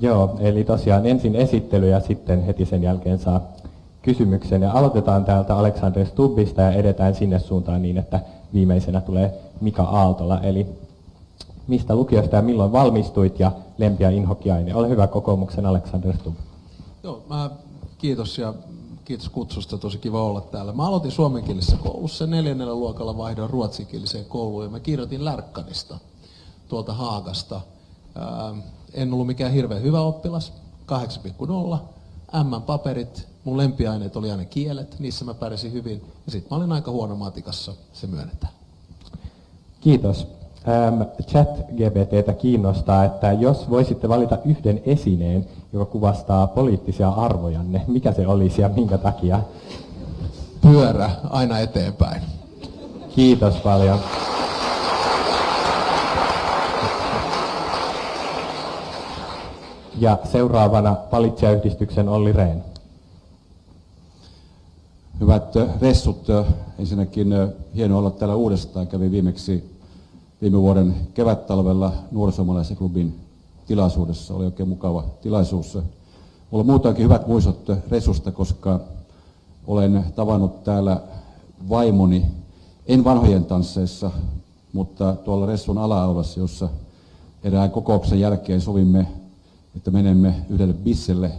Joo, eli tosiaan ensin esittely ja sitten heti sen jälkeen saa kysymyksen. Ja aloitetaan täältä Alexander Stubbista ja edetään sinne suuntaan niin, että viimeisenä tulee Mika Aaltola. Eli mistä lukiosta ja milloin valmistuit ja lempi- ja inhokkiaine? Ole hyvä, kokoomuksen Alexander Stubb. Joo, kiitos ja kiitos kutsusta, tosi kiva olla täällä. Mä aloitin suomenkielisessä koulussa, 4. luokalla vaihdoin ruotsinkieliseen kouluun ja mä kirjoitin Lärkkanista tuolta Haagasta. En ollut mikään hirveän hyvä oppilas, 8,0, M-paperit, mun lempiaineet oli aina kielet, niissä mä pärjäsin hyvin ja sit mä olin aika huono matikassa, se myönnetään. Kiitos. ChatGPT:tä kiinnostaa, että jos voisitte valita yhden esineen, joka kuvastaa poliittisia arvojanne, mikä se olisi ja minkä takia? Pyörä aina eteenpäin. Kiitos paljon. Ja seuraavana valitsijayhdistyksen Olli Rehn. Hyvät ressut, ensinnäkin hienoa olla täällä uudestaan. Kävin viimeksi viime vuoden kevättalvella Nuorisoomalaisen klubin tilaisuudessa. Oli oikein mukava tilaisuus. Mulla on muutoinkin hyvät muistot ressusta, koska olen tavannut täällä vaimoni, en vanhojen tansseissa, mutta tuolla ressun ala-aulassa, jossa erään kokouksen jälkeen sovimme, että menemme yhdelle bisselle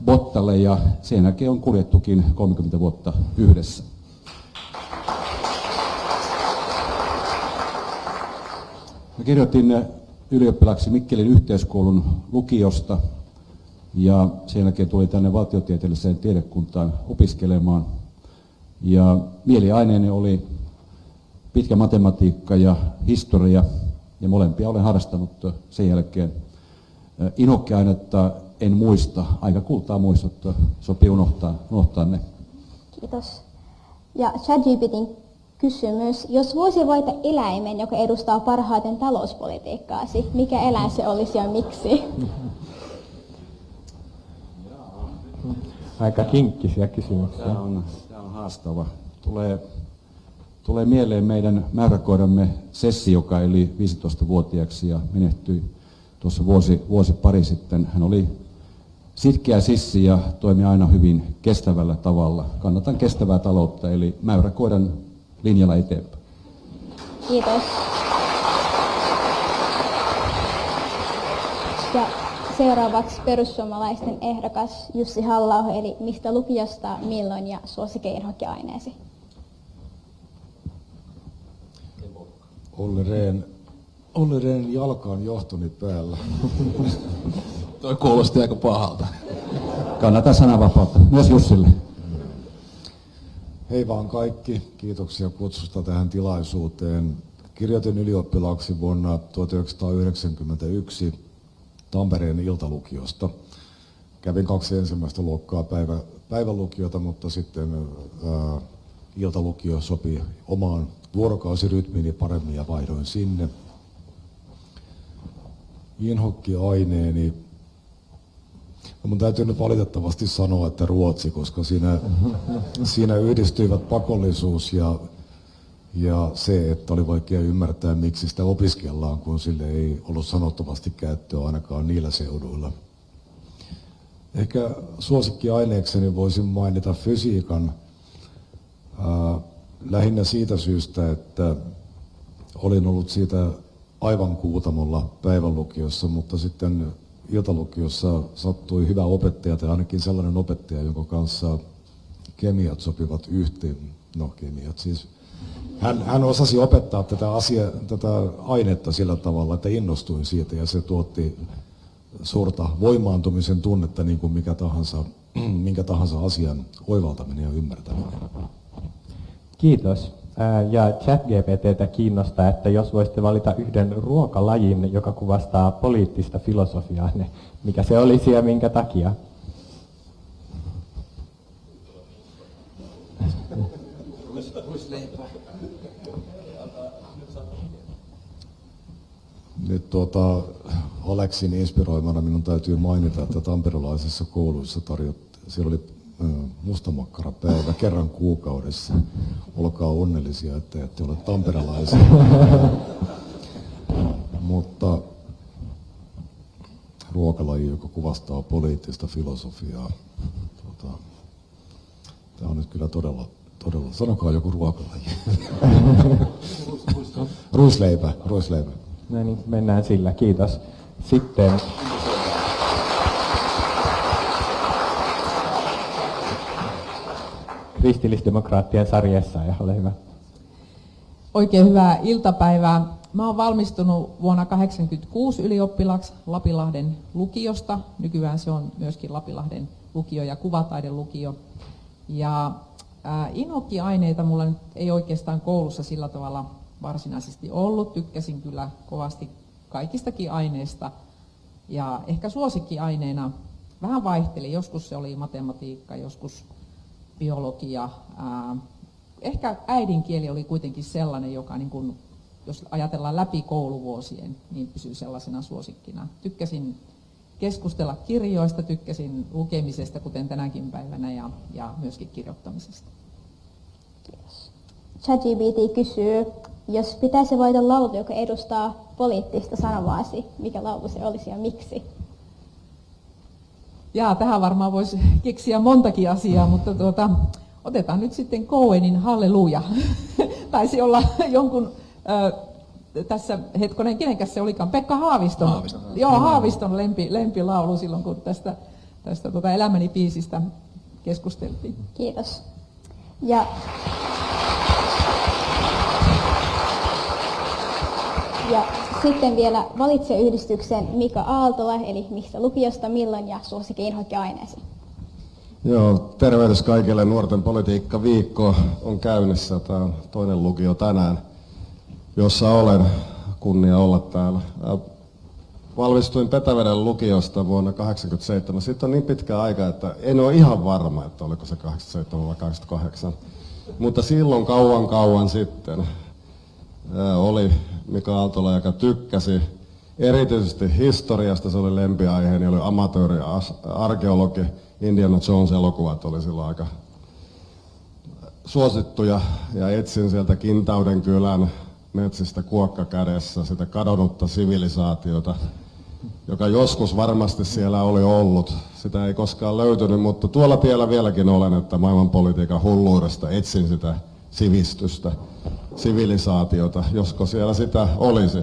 Bottalle ja sen jälkeen on kuljettukin 30 vuotta yhdessä. Mä kirjoitin ylioppilaaksi Mikkelin yhteiskoulun lukiosta ja sen jälkeen tuli tänne valtiotieteelliseen tiedekuntaan opiskelemaan. Ja mieliaineeni oli pitkä matematiikka ja historia ja molempia olen harrastanut sen jälkeen. Inhokkiainetta en muista, aika kultaa muistuttaa, sopii unohtaa ne. Kiitos. Ja ChatGPT:n kysymys, jos voisi valita eläimen, joka edustaa parhaiten talouspolitiikkaasi, mikä eläin se olisi ja miksi? Aika kinkkisiä kysymyksiä. Tämä on haastava. Tulee mieleen meidän mäyräkoiramme Sessi, joka eli 15-vuotiaaksi ja menehtyi tuossa vuosi pari sitten. Hän oli sitkeä sissi ja toimi aina hyvin kestävällä tavalla. Kannatan kestävää taloutta, eli mäyräkoiran linjalla eteenpäin. Kiitos. Ja seuraavaksi perussuomalaisten ehdokas Jussi Halla-aho, eli mistä lukiosta, milloin ja suosikki-inhokkiaineesi? Olli Rehn jalka on johtoni päällä. Toi kuulosti aika pahalta. Kannatan sananvapautta, myös Jussille. Hei vaan kaikki, kiitoksia kutsusta tähän tilaisuuteen. Kirjoitin ylioppilaaksi vuonna 1991 Tampereen iltalukiosta. Kävin 2 ensimmäistä luokkaa päivälukiota, mutta sitten iltalukio sopi omaan vuorokausirytmiini paremmin ja vaihdoin sinne. Inhokkiaineeni. No mun täytyy nyt valitettavasti sanoa, että ruotsi, koska siinä yhdistyivät pakollisuus ja se, että oli vaikea ymmärtää, miksi sitä opiskellaan, kun sille ei ollut sanottavasti käyttöä ainakaan niillä seuduilla. Ehkä suosikkiaineekseni voisin mainita fysiikan lähinnä siitä syystä, että olin ollut siitä aivan kuutamolla päivänlukiossa, mutta sitten iltalukiossa sattui hyvä opettaja tai ainakin sellainen opettaja, jonka kanssa kemiat sopivat yhteen. No kemiat siis. Hän osasi opettaa tätä ainetta sillä tavalla, että innostuin siitä ja se tuotti suurta voimaantumisen tunnetta niin kuin minkä tahansa asian oivaltaminen ja ymmärtäminen. Kiitos. Ja ChatGPT:tä kiinnostaa, että jos voisitte valita yhden ruokalajin, joka kuvastaa poliittista filosofiaa, niin mikä se olisi ja minkä takia? Nyt Aleksin inspiroimana minun täytyy mainita, että tamperelaisissa kouluissa siellä oli mustamakkarapäivä kerran kuukaudessa. Olkaa onnellisia, että ette ole tamperelaisia. Mutta ruokalaji, joka kuvastaa poliittista filosofiaa. Tämä on nyt kyllä todella, sanokaa joku ruokalaji. Ruisleipä. No niin, mennään sillä, kiitos. Sitten kristillisdemokraattien sarjassa, ja ole hyvä. Oikein hyvää iltapäivää. Mä oon valmistunut vuonna 1986 ylioppilaaksi Lapinlahden lukiosta. Nykyään se on myöskin Lapinlahden lukio ja kuvataidelukio. Ja inhokkiaineita mulla nyt ei oikeastaan koulussa sillä tavalla varsinaisesti ollut. Tykkäsin kyllä kovasti kaikistakin aineista. Ja ehkä suosikkiaineena vähän vaihteli. Joskus se oli matematiikka, joskus biologia. Ehkä äidinkieli oli kuitenkin sellainen, joka niin kun, jos ajatellaan läpi kouluvuosien, niin pysyy sellaisena suosikkina. Tykkäsin keskustella kirjoista, tykkäsin lukemisesta, kuten tänäkin päivänä, ja myöskin kirjoittamisesta. Kiitos. ChatGPT kysyy, jos pitäisi valita laulu, joka edustaa poliittista sanomaasi, mikä laulu se olisi ja miksi? Jaa, tähän varmaan voisi keksiä montakin asiaa, mutta otetaan nyt sitten Cohenin Halleluja. Taisi olla jonkun, tässä hetkonen, kenenkäs se olikaan, Pekka Haaviston. Joo, Haaviston lempilaulu silloin, kun tästä Elämäni biisistä keskusteltiin. Kiitos. Ja sitten vielä valitse yhdistyksen Mika Aaltola, eli mistä lukiosta, milloin ja suosikki inhokkiaineesi. Joo, tervehdys kaikille. Nuorten politiikka-viikko on käynnissä. Tämä on toinen lukio tänään, jossa olen kunnia olla täällä. Valmistuin Petäveden lukiosta vuonna 1987. Siitä on niin pitkä aika, että en ole ihan varma, että oliko se 87 vai 88. Mutta silloin kauan sitten oli Mika Aaltola, joka tykkäsi erityisesti historiasta. Se oli lempiaiheeni, oli amatööri arkeologi. Indiana Jones-elokuvat oli silloin aika suosittuja, ja etsin sieltä Kintauden kylän metsistä kuokka kädessä sitä kadonnutta sivilisaatiota, joka joskus varmasti siellä oli ollut. Sitä ei koskaan löytynyt, mutta tuolla tiellä vieläkin olen, että maailmanpolitiikan hulluudesta etsin sitä sivistystä, sivilisaatiota, josko siellä sitä olisi.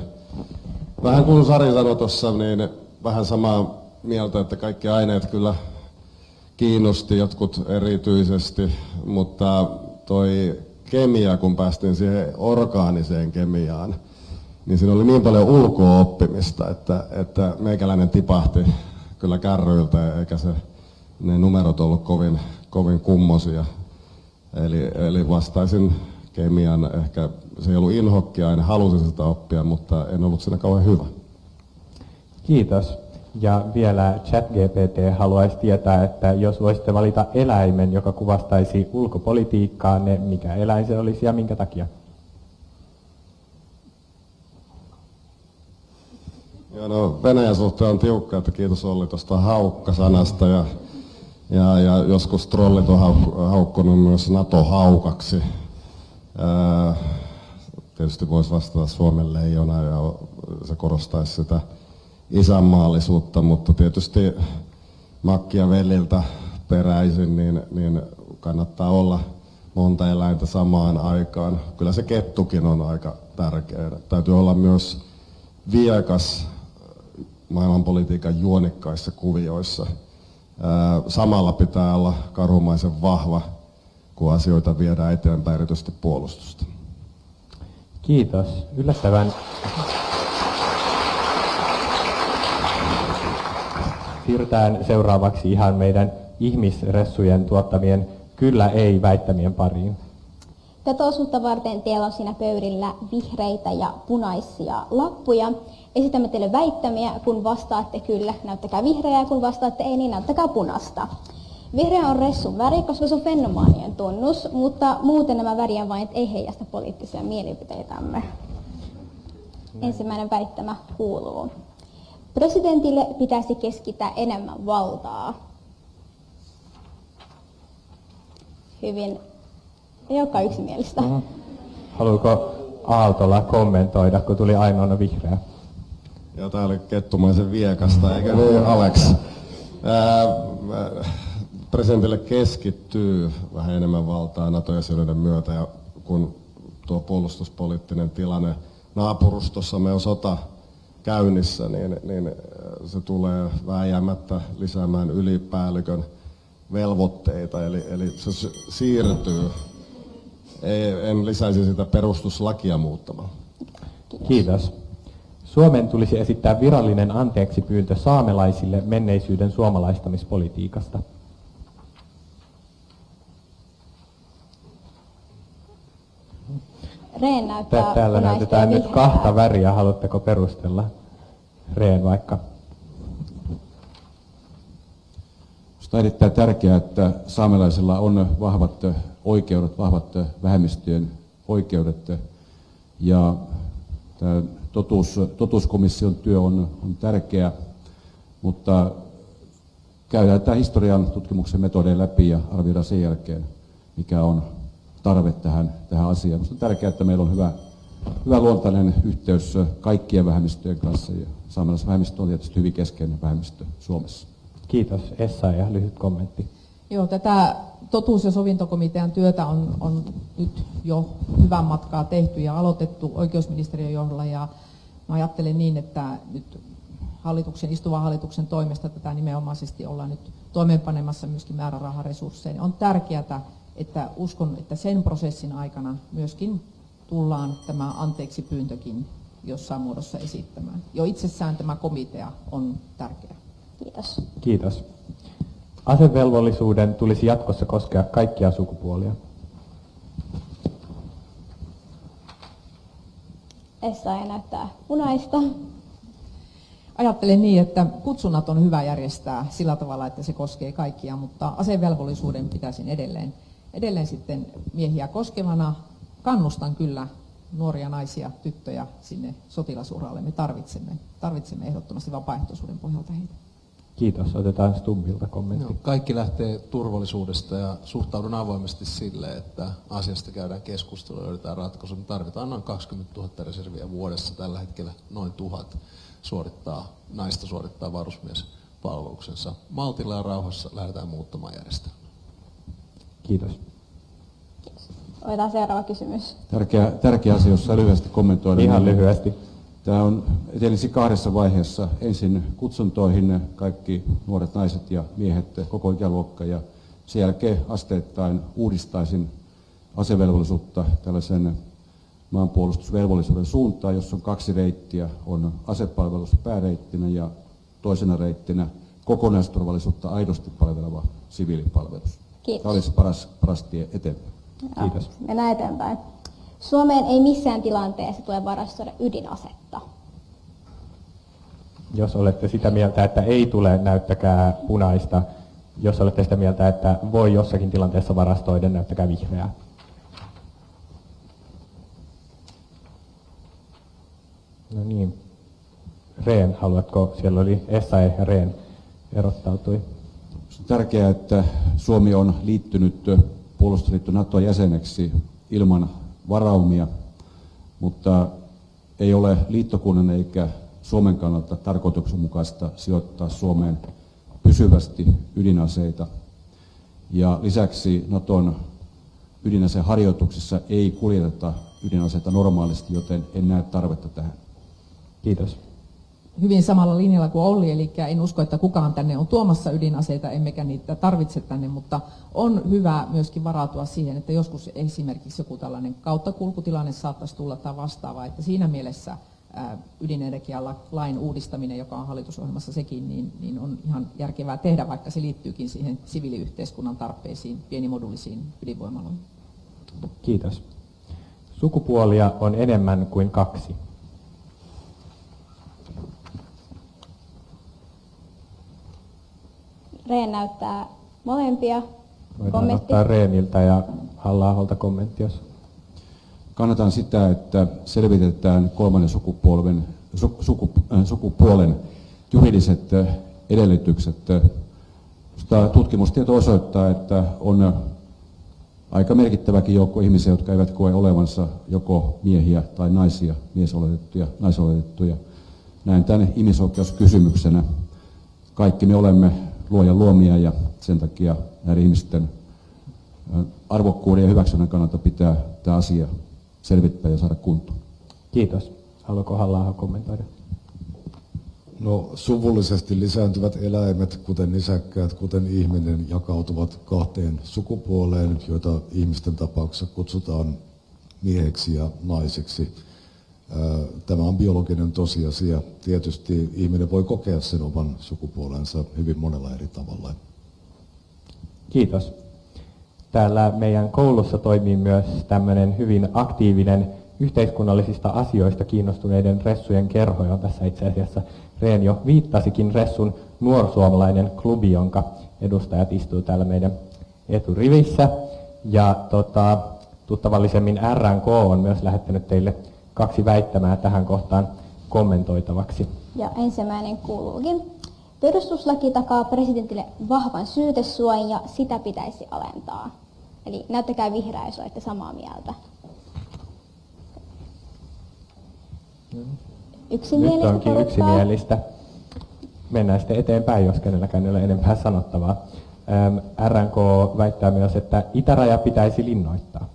Vähän kuin Sari sanoi tuossa, niin vähän samaa mieltä, että kaikki aineet kyllä kiinnosti, jotkut erityisesti, mutta toi kemia, kun päästiin siihen orgaaniseen kemiaan, niin siinä oli niin paljon ulkoa oppimista, että meikäläinen tipahti kyllä kärryiltä, eikä ne numerot ollut kovin kummosia. Eli vastaisin kemian, ehkä se ei ollut inhokkiaine, halusin sitä oppia, mutta en ollut siinä kauhean hyvä. Kiitos. Ja vielä ChatGPT haluaisi tietää, että jos voisitte valita eläimen, joka kuvastaisi ulkopolitiikkaa, niin mikä eläin se olisi ja minkä takia? Joo, no Venäjän suhteen on tiukka, että kiitos Olli tuosta haukka-sanasta ja joskus trollit on haukkunut myös NATO-haukaksi. Tietysti voisi vastata Suomen leijona ja se korostaisi sitä isänmaallisuutta, mutta tietysti Machiavellilta peräisin, niin kannattaa olla monta eläintä samaan aikaan. Kyllä se kettukin on aika tärkeä. Täytyy olla myös viekas maailmanpolitiikan juonikkaissa kuvioissa. Samalla pitää olla karhumaisen vahva, kun asioita viedään eteenpäin, erityisesti puolustusta. Kiitos. Yllättävän siirrytään seuraavaksi ihan meidän ihmisressujen tuottamien kyllä-ei-väittämien pariin. Tätä osuutta varten teillä on siinä pöydillä vihreitä ja punaisia lappuja. Esitämme teille väittämiä, kun vastaatte kyllä, näyttäkää vihreää, ja kun vastaatte ei, niin näyttäkää punaista. Vihreä on ressun väri, koska se on fenomaanien tunnus, mutta muuten nämä värien vain ei heijasta poliittisia mielipiteitämme. Ensimmäinen väittämä kuuluu. Presidentille pitäisi keskittää enemmän valtaa. Hyvin, ei olekaan yksimielistä. Haluatko Aaltola kommentoida, kun tuli ainoana vihreä? Ja tää oli kettumaisen viekasta, eikä niin, Alex? Presidentille keskittyy vähän enemmän valtaa NATO-jäsenyyden myötä, ja kun tuo puolustuspoliittinen tilanne naapurustossamme on sota käynnissä, niin se tulee vääjäämättä lisäämään ylipäällikön velvoitteita, eli se siirtyy. En lisäisi sitä perustuslakia muuttamaan. Kiitos. Suomen tulisi esittää virallinen anteeksipyyntö saamelaisille menneisyyden suomalaistamispolitiikasta. Reen näyttää Täällä punaista näytetään ja nyt vihreää. 2 väriä. Haluatteko perustella? Reen vaikka. Minusta on erittäin tärkeää, että saamelaisilla on vahvat oikeudet, vahvat vähemmistöjen oikeudet. Ja tämä totuuskomission työ on tärkeä, mutta käydään tämä historian tutkimuksen metodeja läpi ja arvioidaan sen jälkeen, mikä on tarve tähän asiaan. Minusta on tärkeää, että meillä on hyvä luontainen yhteys kaikkien vähemmistöjen kanssa, ja saamelaisvähemmistö on tietysti hyvin keskeinen vähemmistö Suomessa. Kiitos. Essayah, lyhyt kommentti. Joo, tätä totuus- ja sovintokomitean työtä on nyt jo hyvän matkaa tehty ja aloitettu oikeusministeriön johdolla, ja mä ajattelen niin, että nyt istuvan hallituksen toimesta tätä nimenomaisesti ollaan nyt toimeenpanemassa myöskin määräraharesursseja. On tärkeää, että uskon, että sen prosessin aikana myöskin tullaan tämä anteeksipyyntökin jossain muodossa esittämään. Jo itsessään tämä komitea on tärkeä. Kiitos. Kiitos. Asevelvollisuuden tulisi jatkossa koskea kaikkia sukupuolia. Essayah näyttää punaista. Ajattelen niin, että kutsunnat on hyvä järjestää sillä tavalla, että se koskee kaikkia, mutta asevelvollisuuden pitäisin edelleen sitten miehiä koskevana. Kannustan kyllä nuoria naisia, tyttöjä sinne sotilasuralle. Me tarvitsemme ehdottomasti vapaaehtoisuuden pohjalta heitä. Kiitos. Otetaan Stubbilta kommentti. No, kaikki lähtee turvallisuudesta ja suhtaudun avoimesti sille, että asiasta käydään keskustelua ja löydetään ratkaisu. Me tarvitaan noin 20 000 reserviä vuodessa. Tällä hetkellä noin 1000 naista suorittaa varusmiespalveluksensa. Maltilla ja rauhassa lähdetään muuttamaan järjestelmää. Kiitos. Otetaan seuraava kysymys. Tärkeä asia, jossa lyhyesti kommentoidaan. Ihan lyhyesti. Tämä on etenisi 2 vaiheessa. Ensin kutsuntoihin kaikki nuoret naiset ja miehet, koko ikäluokka, ja sen jälkeen asteittain uudistaisin asevelvollisuutta tällaisen maanpuolustusvelvollisuuden suuntaan, jossa on 2 reittiä. On asepalvelus pääreittinä ja toisena reittinä kokonaisturvallisuutta aidosti palveleva siviilipalvelus. Kiitos. Tämä olisi paras tie eteenpäin. Kiitos. Mennään eteenpäin. Suomeen ei missään tilanteessa tule varastoida ydinasetta. Jos olette sitä mieltä, että ei tule, näyttäkää punaista. Jos olette sitä mieltä, että voi jossakin tilanteessa varastoida, näyttäkää vihreää. No niin. Reen, haluatko? Siellä oli Essayah ja Reen erottautui. On tärkeää, että Suomi on liittynyt puolustusliitto NATO-jäseneksi ilman varaumia, mutta ei ole liittokunnan eikä Suomen kannalta tarkoituksenmukaista sijoittaa Suomeen pysyvästi ydinaseita. Ja lisäksi Naton ydinaseharjoituksissa ei kuljeteta ydinaseita normaalisti, joten en näe tarvetta tähän. Kiitos. Hyvin samalla linjalla kuin Olli, eli en usko, että kukaan tänne on tuomassa ydinaseita, emmekä niitä tarvitse tänne, mutta on hyvä myöskin varautua siihen, että joskus esimerkiksi joku tällainen kauttakulkutilanne saattaisi tulla tai vastaava, että siinä mielessä ydinenergialain uudistaminen, joka on hallitusohjelmassa sekin, niin on ihan järkevää tehdä, vaikka se liittyykin siihen siviiliyhteiskunnan tarpeisiin, pienimodulisiin ydinvoimaloihin. Kiitos. Sukupuolia on enemmän kuin 2. Reen näyttää molempia. Voidaan Kommentti. ottaa Reeniltä ja Halla-aholta kommentti, jos... Kannatan sitä, että selvitetään 3. sukupuolen juridiset edellytykset. Tutkimustieto osoittaa, että on aika merkittäväkin joukko ihmisiä, jotka eivät koe olevansa joko miehiä tai naisia, miesoletettuja, naisoletettuja. näen tämän ihmisoikeuskysymyksenä. Kaikki me olemme luojan luomia ja sen takia näiden ihmisten arvokkuuden ja hyväksynnän kannalta pitää tämä asia selvittää ja saada kuntoon. Kiitos. Haluaako Halla-aho kommentoida? No, suvullisesti lisääntyvät eläimet, kuten nisäkkäät, kuten ihminen, jakautuvat kahteen sukupuoleen, joita ihmisten tapauksessa kutsutaan mieheksi ja naiseksi. Tämä on biologinen tosiasia. Tietysti ihminen voi kokea sen oman sukupuolensa hyvin monella eri tavalla. Kiitos. Täällä meidän koulussa toimii myös tämmöinen hyvin aktiivinen yhteiskunnallisista asioista kiinnostuneiden ressujen kerho, johon tässä itse asiassa Reen jo viittasikin, Ressun nuorsuomalainen klubi, jonka edustajat istuu täällä meidän eturivissä. Ja tuttavallisemmin RNK on myös lähettänyt teille 2 väittämää tähän kohtaan kommentoitavaksi. Ja ensimmäinen kuuluukin. Perustuslaki takaa presidentille vahvan syytesuojan ja sitä pitäisi alentaa. Eli näyttäkää vihreää, jos olette samaa mieltä. Nyt onkin yksimielistä. Mennään sitten eteenpäin, jos kenelläkään ei ole enempää sanottavaa. RNK väittää myös, että itäraja pitäisi linnoittaa.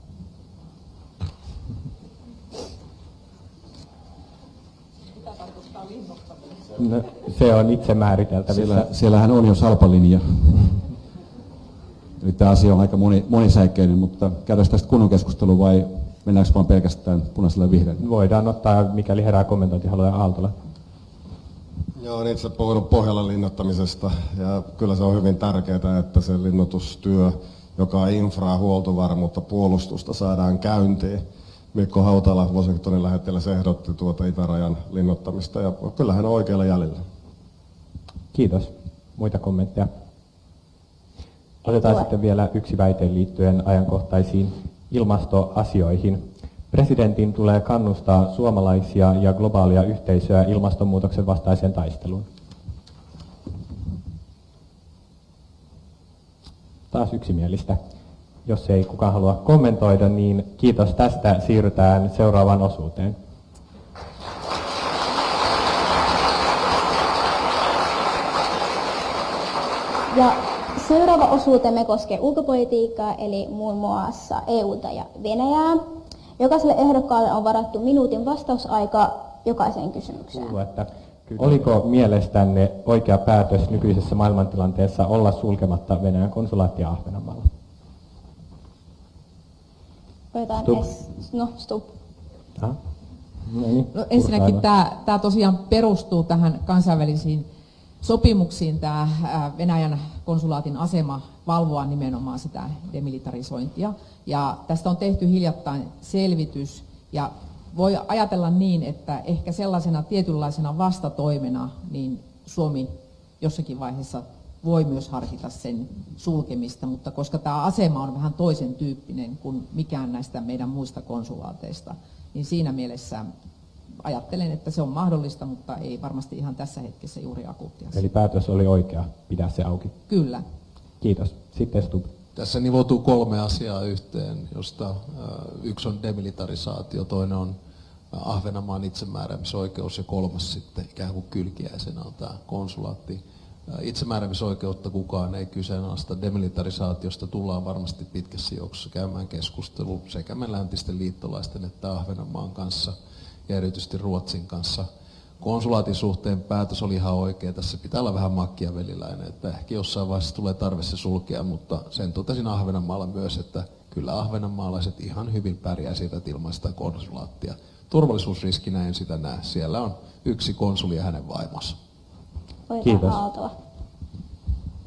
Mitä tarkoittaa linnoittaminen? No, se on itse määriteltävissä. Siellähän on jo salpalinja. Eli tämä asia on aika monisäikeinen, mutta käydään tästä kunnon keskustelua vai mennäänkö vaan pelkästään punaisella ja vihreällä? Voidaan ottaa, mikäli herää kommentointi, haluaa Aaltola. Joo, olen itse puhunut Pohjolan linnoittamisesta ja kyllä se on hyvin tärkeää, että se linnoitustyö, joka on infraa, huoltovarmuutta, puolustusta saadaan käyntiin. Mikko Hautala, Washingtonin lähettiläs, ehdotti itärajan linnoittamista ja kyllä hän on oikealla jäljellä. Kiitos. Muita kommentteja? Otetaan sitten vielä yksi väite liittyen ajankohtaisiin ilmastoasioihin. Presidentin tulee kannustaa suomalaisia ja globaalia yhteisöä ilmastonmuutoksen vastaiseen taisteluun. Taas yksimielistä. Jos ei kukaan halua kommentoida, niin kiitos tästä. Siirrytään seuraavaan osuuteen. Ja seuraava osuutemme koskee ulkopolitiikkaa, eli muun muassa EU:ta ja Venäjää. Jokaiselle ehdokkaalle on varattu minuutin vastausaika jokaiseen kysymykseen. Oliko mielestänne oikea päätös nykyisessä maailmantilanteessa olla sulkematta Venäjän konsulaattia Ahvenanmaalla? Stop. No, ensinnäkin tämä tosiaan perustuu tähän kansainvälisiin sopimuksiin, tämä Venäjän konsulaatin asema valvoa nimenomaan sitä demilitarisointia. Ja tästä on tehty hiljattain selvitys ja voi ajatella niin, että ehkä sellaisena tietynlaisena vastatoimena niin Suomi jossakin vaiheessa voi myös harkita sen sulkemista, mutta koska tämä asema on vähän toisen tyyppinen kuin mikään näistä meidän muista konsulaateista, niin siinä mielessä ajattelen, että se on mahdollista, mutta ei varmasti ihan tässä hetkessä juuri akuuttia. Eli päätös oli oikea, pitää se auki. Kyllä. Kiitos. Sitten Stub. Tässä nivoutuu 3 asiaa yhteen, josta yksi on demilitarisaatio, toinen on Ahvenanmaan itsemääräämisoikeus ja 3. sitten ikään kuin kylkiäisenä on tämä konsulaatti. Itsemääräämisoikeutta kukaan ei kyseenalaista. Demilitarisaatiosta tullaan varmasti pitkässä juoksussa käymään keskustelu sekä me läntisten liittolaisten että Ahvenanmaan kanssa ja erityisesti Ruotsin kanssa. Konsulaatin suhteen päätös oli ihan oikea. Tässä pitää olla vähän machiavelliläinen, että ehkä jossain vaiheessa tulee tarve se sulkea, mutta sen totesin Ahvenanmaalla myös, että kyllä ahvenanmaalaiset ihan hyvin pärjäisivät ilman sitä konsulaattia. Turvallisuusriskinä en sitä näe. Siellä on yksi konsuli ja hänen vaimonsa. Kiitos.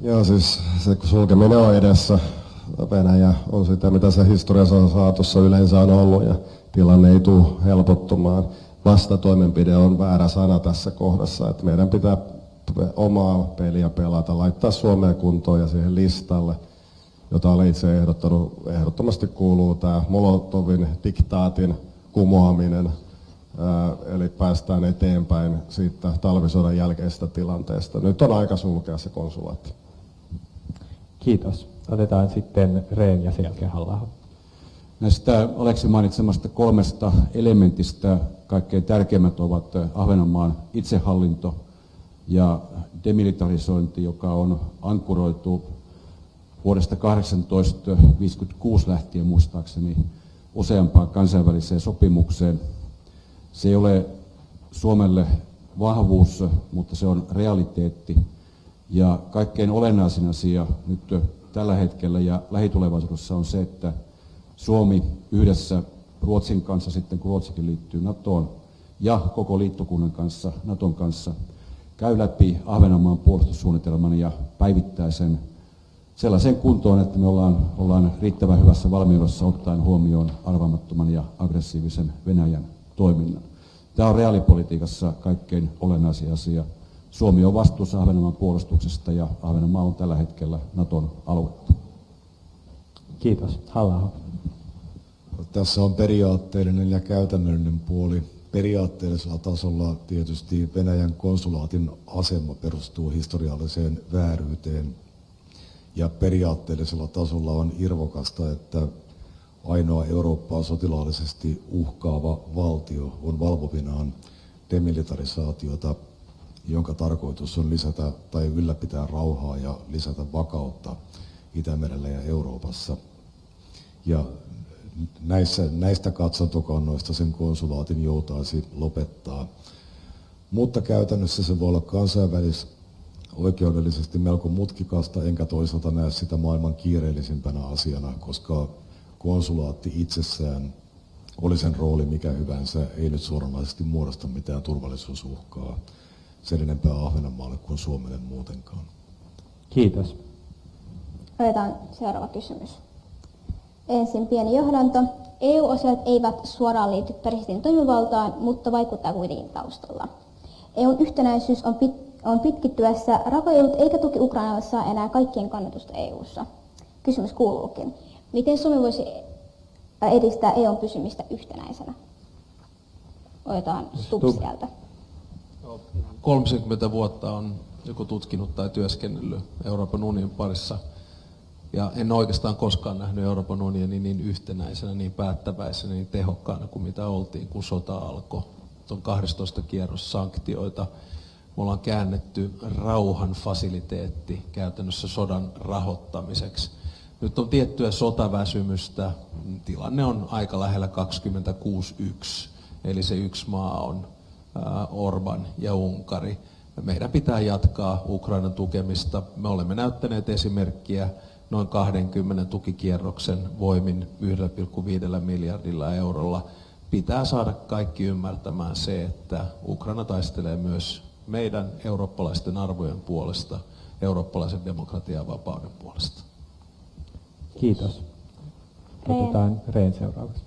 Joo, siis se kun sulkeminen on edessä, Venäjä on sitä, mitä se historiassa saatossa yleensä on ollut ja tilanne ei tule helpottumaan. Vastatoimenpide on väärä sana tässä kohdassa, että meidän pitää omaa peliä pelata, laittaa Suomeen kuntoon ja siihen listalle, jota olen itse ehdottanut, ehdottomasti kuuluu tämä Molotovin diktaatin kumoaminen, eli päästään eteenpäin siitä talvisodan jälkeisestä tilanteesta. Nyt on aika sulkea se konsulaatti. Kiitos. Otetaan sitten Rehn ja sen jälkeen Halla-aho. Näistä Aleksi mainitsemasta 3 elementistä kaikkein tärkeimmät ovat Ahvenanmaan itsehallinto ja demilitarisointi, joka on ankkuroitu vuodesta 1856 lähtien muistaakseni useampaan kansainväliseen sopimukseen. Se ei ole Suomelle vahvuus, mutta se on realiteetti. Ja kaikkein olennaisin asia nyt tällä hetkellä ja lähitulevaisuudessa on se, että Suomi yhdessä Ruotsin kanssa sitten, kun Ruotsikin liittyy NATOon, ja koko liittokunnan kanssa, NATOn kanssa, käy läpi Ahvenanmaan puolustussuunnitelman ja päivittää sen sellaiseen kuntoon, että me ollaan riittävän hyvässä valmiudessa ottaen huomioon arvaamattoman ja aggressiivisen Venäjän toiminnan. Tämä on reaalipolitiikassa kaikkein olennaisin asia. Suomi on vastuussa Ahvenanmaan puolustuksesta ja Ahvenanmaa on tällä hetkellä NATOn aluetta. Kiitos. Halla-aho. Tässä on periaatteellinen ja käytännöllinen puoli. Periaatteellisella tasolla tietysti Venäjän konsulaatin asema perustuu historialliseen vääryyteen. Ja periaatteellisella tasolla on irvokasta, että ainoa Eurooppaa sotilaallisesti uhkaava valtio on valvovinaan demilitarisaatiota, jonka tarkoitus on lisätä tai ylläpitää rauhaa ja lisätä vakautta Itämerellä ja Euroopassa. Ja näistä katsantokannoista sen konsulaatin joutaisi lopettaa. Mutta käytännössä se voi olla oikeudellisesti melko mutkikasta, enkä toisaalta näe sitä maailman kiireellisimpänä asiana, koska konsulaatti itsessään, oli sen rooli mikä hyvänsä, ei nyt suoranaisesti muodosta mitään turvallisuusuhkaa sen enempää Ahvenanmaalle kuin Suomelle muutenkaan. Kiitos. Otetaan seuraava kysymys. Ensin pieni johdanto. EU-osiot eivät suoraan liity presidentin toimivaltaan, mutta vaikuttaa kuitenkin taustalla. EUn yhtenäisyys on pitkittyessä rakoillut eikä tuki Ukrainalle saa enää kaikkien kannatusta EU:ssa. Kysymys kuuluukin, miten Suomi voisi edistää EUn pysymistä yhtenäisenä? Otetaan Stubb sieltä. 30 vuotta on joku tutkinut tai työskennellyt Euroopan unionin parissa. Ja en oikeastaan koskaan nähnyt Euroopan unionin niin yhtenäisenä, niin päättäväisenä, niin tehokkaana kuin mitä oltiin, kun sota alkoi. On 12 kierros sanktioita. Me ollaan käännetty rauhan fasiliteetti käytännössä sodan rahoittamiseksi. Nyt on tiettyä sotaväsymystä. Tilanne on aika lähellä 26-1. Eli se yksi maa on Orban ja Unkari. Meidän pitää jatkaa Ukrainan tukemista. Me olemme näyttäneet esimerkkiä noin 20 tukikierroksen voimin 1,5 miljardilla eurolla. Pitää saada kaikki ymmärtämään se, että Ukraina taistelee myös meidän eurooppalaisten arvojen puolesta, eurooppalaisen demokratian ja vapauden puolesta. Kiitos. Otetaan Rehn seuraavaksi.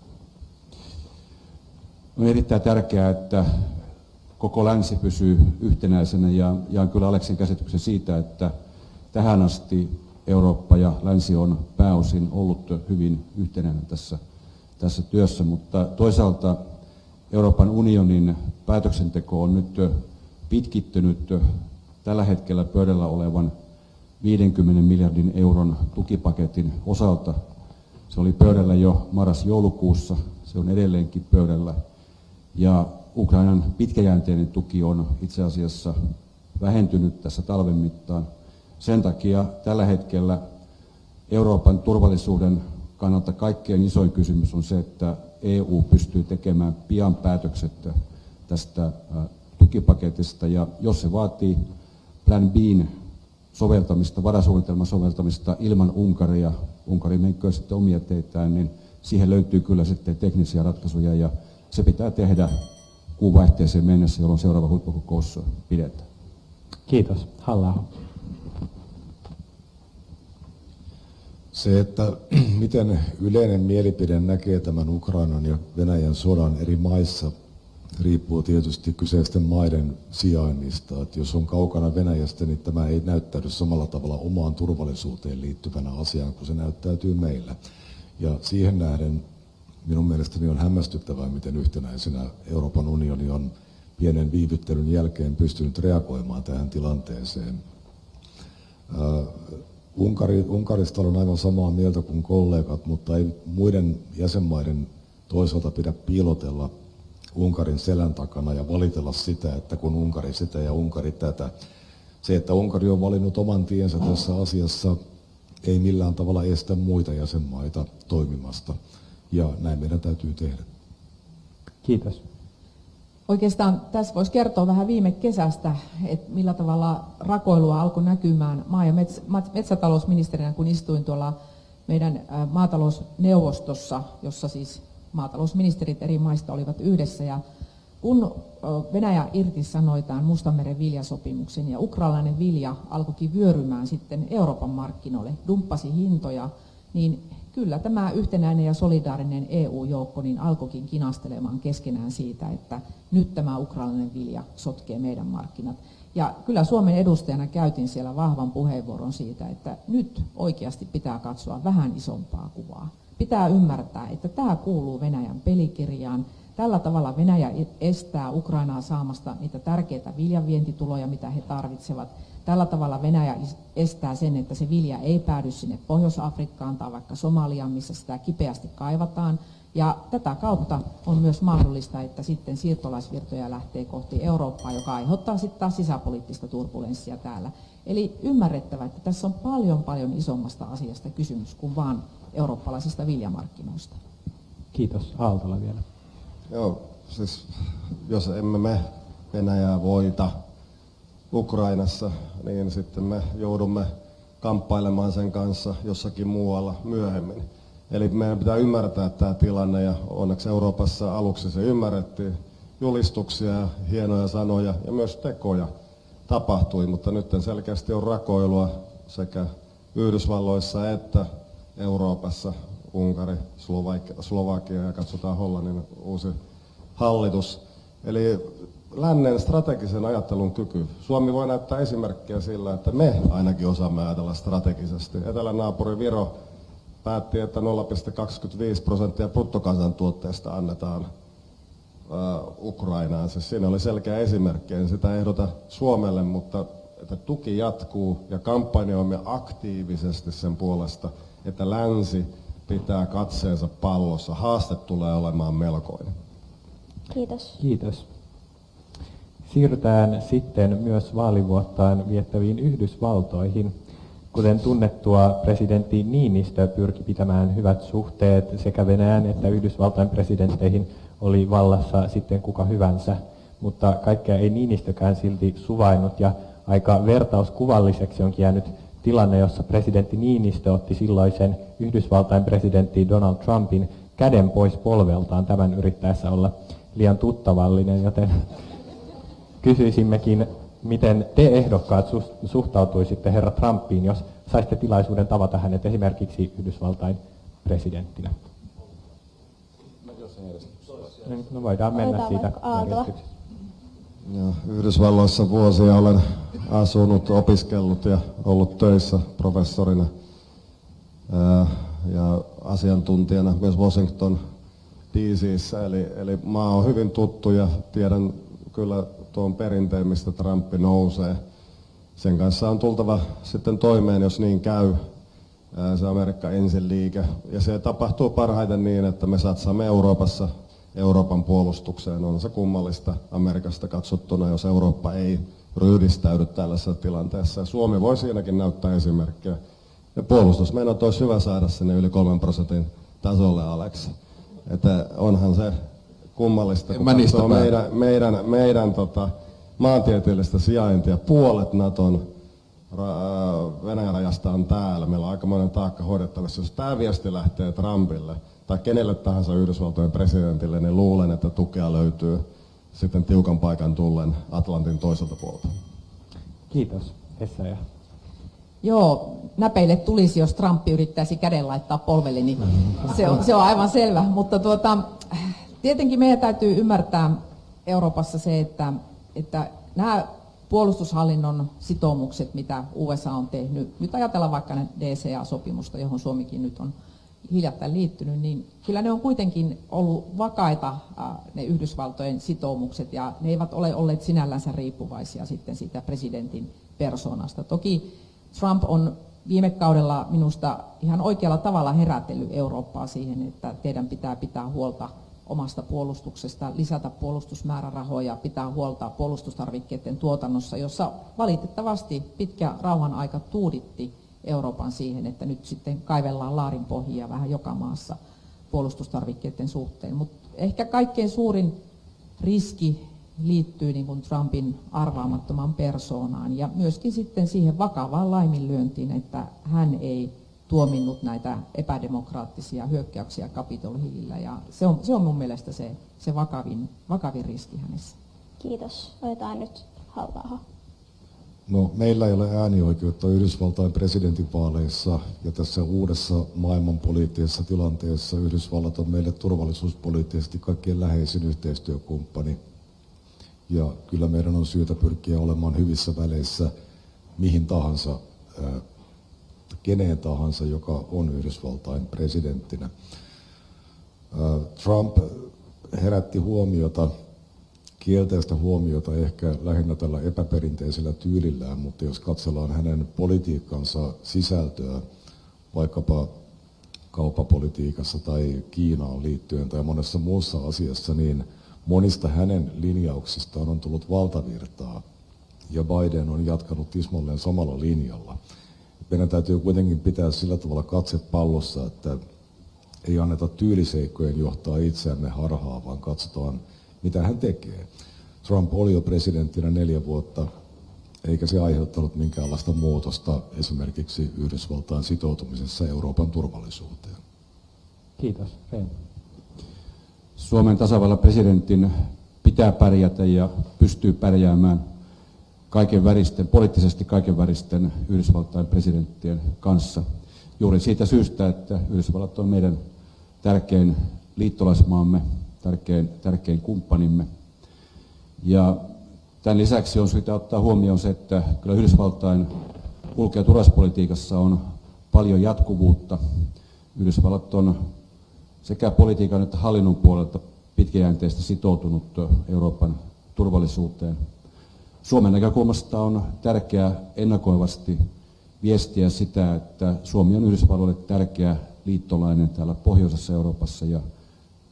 On erittäin tärkeää, että koko länsi pysyy yhtenäisenä ja jaan kyllä Aleksin käsityksen siitä, että tähän asti Eurooppa ja länsi on pääosin ollut hyvin yhtenäinen tässä työssä, mutta toisaalta Euroopan unionin päätöksenteko on nyt pitkittynyt tällä hetkellä pöydällä olevan 50 miljardin euron tukipaketin osalta. Se oli pöydällä jo marras-joulukuussa, se on edelleenkin pöydällä ja Ukrainan pitkäjänteinen tuki on itse asiassa vähentynyt tässä talven mittaan. Sen takia tällä hetkellä Euroopan turvallisuuden kannalta kaikkein isoin kysymys on se, että EU pystyy tekemään pian päätökset tästä tukipaketista ja jos se vaatii Plan B:n soveltamista, varasuunnitelman soveltamista ilman Unkaria, Unkari menköön sitten omia teitään, niin siihen löytyy kyllä sitten teknisiä ratkaisuja ja se pitää tehdä kuun vaihteeseen mennessä, jolloin seuraava huippukokous pidetään. Kiitos. Halla-aho. Se, että miten yleinen mielipide näkee tämän Ukrainan ja Venäjän sodan eri maissa, riippuu tietysti kyseisten maiden sijainnista. Että jos on kaukana Venäjästä, niin tämä ei näyttäydy samalla tavalla omaan turvallisuuteen liittyvänä asiaan, kun se näyttäytyy meillä. Ja siihen nähden minun mielestäni on hämmästyttävää, miten yhtenäisenä Euroopan unioni on pienen viivyttelyn jälkeen pystynyt reagoimaan tähän tilanteeseen. Unkarista olen aivan samaa mieltä kuin kollegat, mutta ei muiden jäsenmaiden toisaalta pidä piilotella Unkarin selän takana ja valitella sitä, että kun Unkari sitä ja Unkari tätä. Se, että Unkari on valinnut oman tiensä tässä asiassa, ei millään tavalla estä muita jäsenmaita toimimasta. Ja näin meidän täytyy tehdä. Kiitos. Oikeastaan tässä voisi kertoa vähän viime kesästä, että millä tavalla rakoilua alkoi näkymään maa- ja metsätalousministerinä, kun istuin tuolla meidän maatalousneuvostossa, jossa siis maatalousministerit eri maista olivat yhdessä. Ja kun Venäjä irtisanoi tämän Mustanmeren viljasopimuksen ja ukrainalainen vilja alkoikin vyörymään sitten Euroopan markkinoille, dumppasi hintoja, niin kyllä tämä yhtenäinen ja solidaarinen EU-joukko niin alkoikin kinastelemaan keskenään siitä, että nyt tämä ukrainalainen vilja sotkee meidän markkinat. Ja kyllä Suomen edustajana käytin siellä vahvan puheenvuoron siitä, että nyt oikeasti pitää katsoa vähän isompaa kuvaa. Pitää ymmärtää, että tämä kuuluu Venäjän pelikirjaan. Tällä tavalla Venäjä estää Ukrainaa saamasta niitä tärkeitä viljavientituloja, mitä he tarvitsevat. Tällä tavalla Venäjä estää sen, että se vilja ei päädy sinne Pohjois-Afrikkaan tai vaikka Somaliaan, missä sitä kipeästi kaivataan. Ja tätä kautta on myös mahdollista, että sitten siirtolaisvirtoja lähtee kohti Eurooppaa, joka aiheuttaa sitten taas sisäpoliittista turbulenssia täällä. Eli ymmärrettävä, että tässä on paljon isommasta asiasta kysymys kuin vain eurooppalaisista viljamarkkinoista. Kiitos. Aaltola vielä. Joo, siis jos emme me Venäjää voita Ukrainassa, niin sitten me joudumme kamppailemaan sen kanssa jossakin muualla myöhemmin. Eli meidän pitää ymmärtää tämä tilanne, ja onneksi Euroopassa aluksi se ymmärrettiin. Julistuksia ja hienoja sanoja ja myös tekoja tapahtui, mutta nyt selkeästi on rakoilua sekä Yhdysvalloissa että Euroopassa, Unkari, Slovakia ja katsotaan Hollannin uusi hallitus. Eli lännen strategisen ajattelun kyky. Suomi voi näyttää esimerkkiä sillä, että me ainakin osaamme ajatella strategisesti. Etelän naapuri Viro päätti, että 0,25% bruttokansantuotteesta annetaan Ukrainaan. Siis siinä oli selkeä esimerkki. En sitä ehdota Suomelle, mutta että tuki jatkuu ja kampanjoimme aktiivisesti sen puolesta, että länsi pitää katseensa pallossa. Haaste tulee olemaan melkoinen. Kiitos. Kiitos. Siirrytään sitten myös vaalivuottaan viettäviin Yhdysvaltoihin. Kuten tunnettua, presidentti Niinistö pyrki pitämään hyvät suhteet sekä Venäjän että Yhdysvaltain presidentteihin, oli vallassa sitten kuka hyvänsä, mutta kaikkea ei Niinistökään silti suvainnut, ja aika vertauskuvalliseksi onkin jäänyt tilanne, jossa presidentti Niinistö otti silloisen Yhdysvaltain presidentti Donald Trumpin käden pois polveltaan tämän yrittäessä olla liian tuttavallinen, joten kysyisimmekin, miten te ehdokkaat suhtautuisitte herra Trumpiin, jos saisitte tilaisuuden tavata hänet esimerkiksi Yhdysvaltain presidenttinä? No voidaan mennä siitä järjestyksessä. Yhdysvalloissa vuosia olen asunut, opiskellut ja ollut töissä professorina ja asiantuntijana myös Washington DC:ssä, eli maa on hyvin tuttu ja tiedän kyllä tuon perinteen, mistä Trump nousee. Sen kanssa on tultava sitten toimeen, jos niin käy. Se Amerikka ensin liike. Ja se tapahtuu parhaiten niin, että me satsaamme Euroopassa Euroopan puolustukseen. On se kummallista Amerikasta katsottuna, jos Eurooppa ei ryhdistäydy tällaisessa tilanteessa. Ja Suomi voi siinäkin näyttää esimerkkejä. Ja puolustusmenot olisi hyvä saada sinne yli 3% tasolle, Alex. Että onhan se kummallista, kun katsoo meidän maantieteellistä sijaintia. Puolet Naton Venäjän rajasta on täällä. Meillä on aikamoinen taakka hoidettavissa. Jos tämä viesti lähtee Trumpille tai kenelle tahansa Yhdysvaltojen presidentille, niin luulen, että tukea löytyy sitten tiukan paikan tullen Atlantin toiselta puolelta. Kiitos. Essayah. Joo, näpeille tulisi, jos Trump yrittäisi käden laittaa polvelle, niin se on aivan selvä. Mutta tietenkin meidän täytyy ymmärtää Euroopassa se, että nämä puolustushallinnon sitoumukset, mitä USA on tehnyt, nyt ajatellaan vaikka DCA-sopimusta, johon Suomikin nyt on hiljattain liittynyt, niin kyllä ne on kuitenkin ollut vakaita ne Yhdysvaltojen sitoumukset, ja ne eivät ole olleet sinällänsä riippuvaisia sitten siitä presidentin persoonasta. Toki Trump on viime kaudella minusta ihan oikealla tavalla herätellyt Eurooppaa siihen, että teidän pitää pitää huolta omasta puolustuksesta, lisätä puolustusmäärärahoja, pitää huolta puolustustarvikkeiden tuotannossa, jossa valitettavasti pitkä rauhan aika tuuditti Euroopan siihen, että nyt sitten kaivellaan laarinpohjia vähän joka maassa puolustustarvikkeiden suhteen. Mutta ehkä kaikkein suurin riski liittyy niin kuin Trumpin arvaamattoman persoonaan ja myöskin sitten siihen vakavaan laiminlyöntiin, että hän ei tuominnut näitä epädemokraattisia hyökkäyksiä Capitol Hillillä. Ja se on mun mielestä se vakavin riski hänessä. Kiitos. Otetaan nyt Halla-aho. No, meillä ei ole äänioikeutta Yhdysvaltain presidentinvaaleissa ja tässä uudessa maailmanpoliittisessa tilanteessa Yhdysvallat on meille turvallisuuspoliittisesti kaikkein läheisin yhteistyökumppani. Ja kyllä meidän on syytä pyrkiä olemaan hyvissä väleissä mihin tahansa, keneen tahansa, joka on Yhdysvaltain presidenttinä. Trump herätti huomiota, kielteistä huomiota ehkä lähinnä tällä epäperinteisellä tyylillään, mutta jos katsellaan hänen politiikkansa sisältöä, vaikkapa kauppapolitiikassa tai Kiinaan liittyen tai monessa muussa asiassa, niin monista hänen linjauksistaan on tullut valtavirtaa ja Biden on jatkanut tismalleen samalla linjalla. Meidän täytyy kuitenkin pitää sillä tavalla katse pallossa, että ei anneta tyyliseikkojen johtaa itseämme harhaan, vaan katsotaan mitä hän tekee. Trump oli jo presidenttinä 4 vuotta, eikä se aiheuttanut minkäänlaista muutosta esimerkiksi Yhdysvaltain sitoutumisessa Euroopan turvallisuuteen. Kiitos. Rein. Suomen tasavallan presidentin pitää pärjätä ja pystyy pärjäämään poliittisesti kaikenväristen Yhdysvaltain presidenttien kanssa. Juuri siitä syystä, että Yhdysvallat on meidän tärkein liittolaismaamme, tärkein kumppanimme. Ja tämän lisäksi on syytä ottaa huomioon se, että kyllä Yhdysvaltain ulko- ja turvallisuuspolitiikassa on paljon jatkuvuutta. Yhdysvallat on sekä politiikan että hallinnon puolelta pitkäjänteisesti sitoutunut Euroopan turvallisuuteen. Suomen näkökulmasta on tärkeää ennakoivasti viestiä sitä, että Suomi on Yhdysvalloille tärkeä liittolainen täällä pohjoisessa Euroopassa ja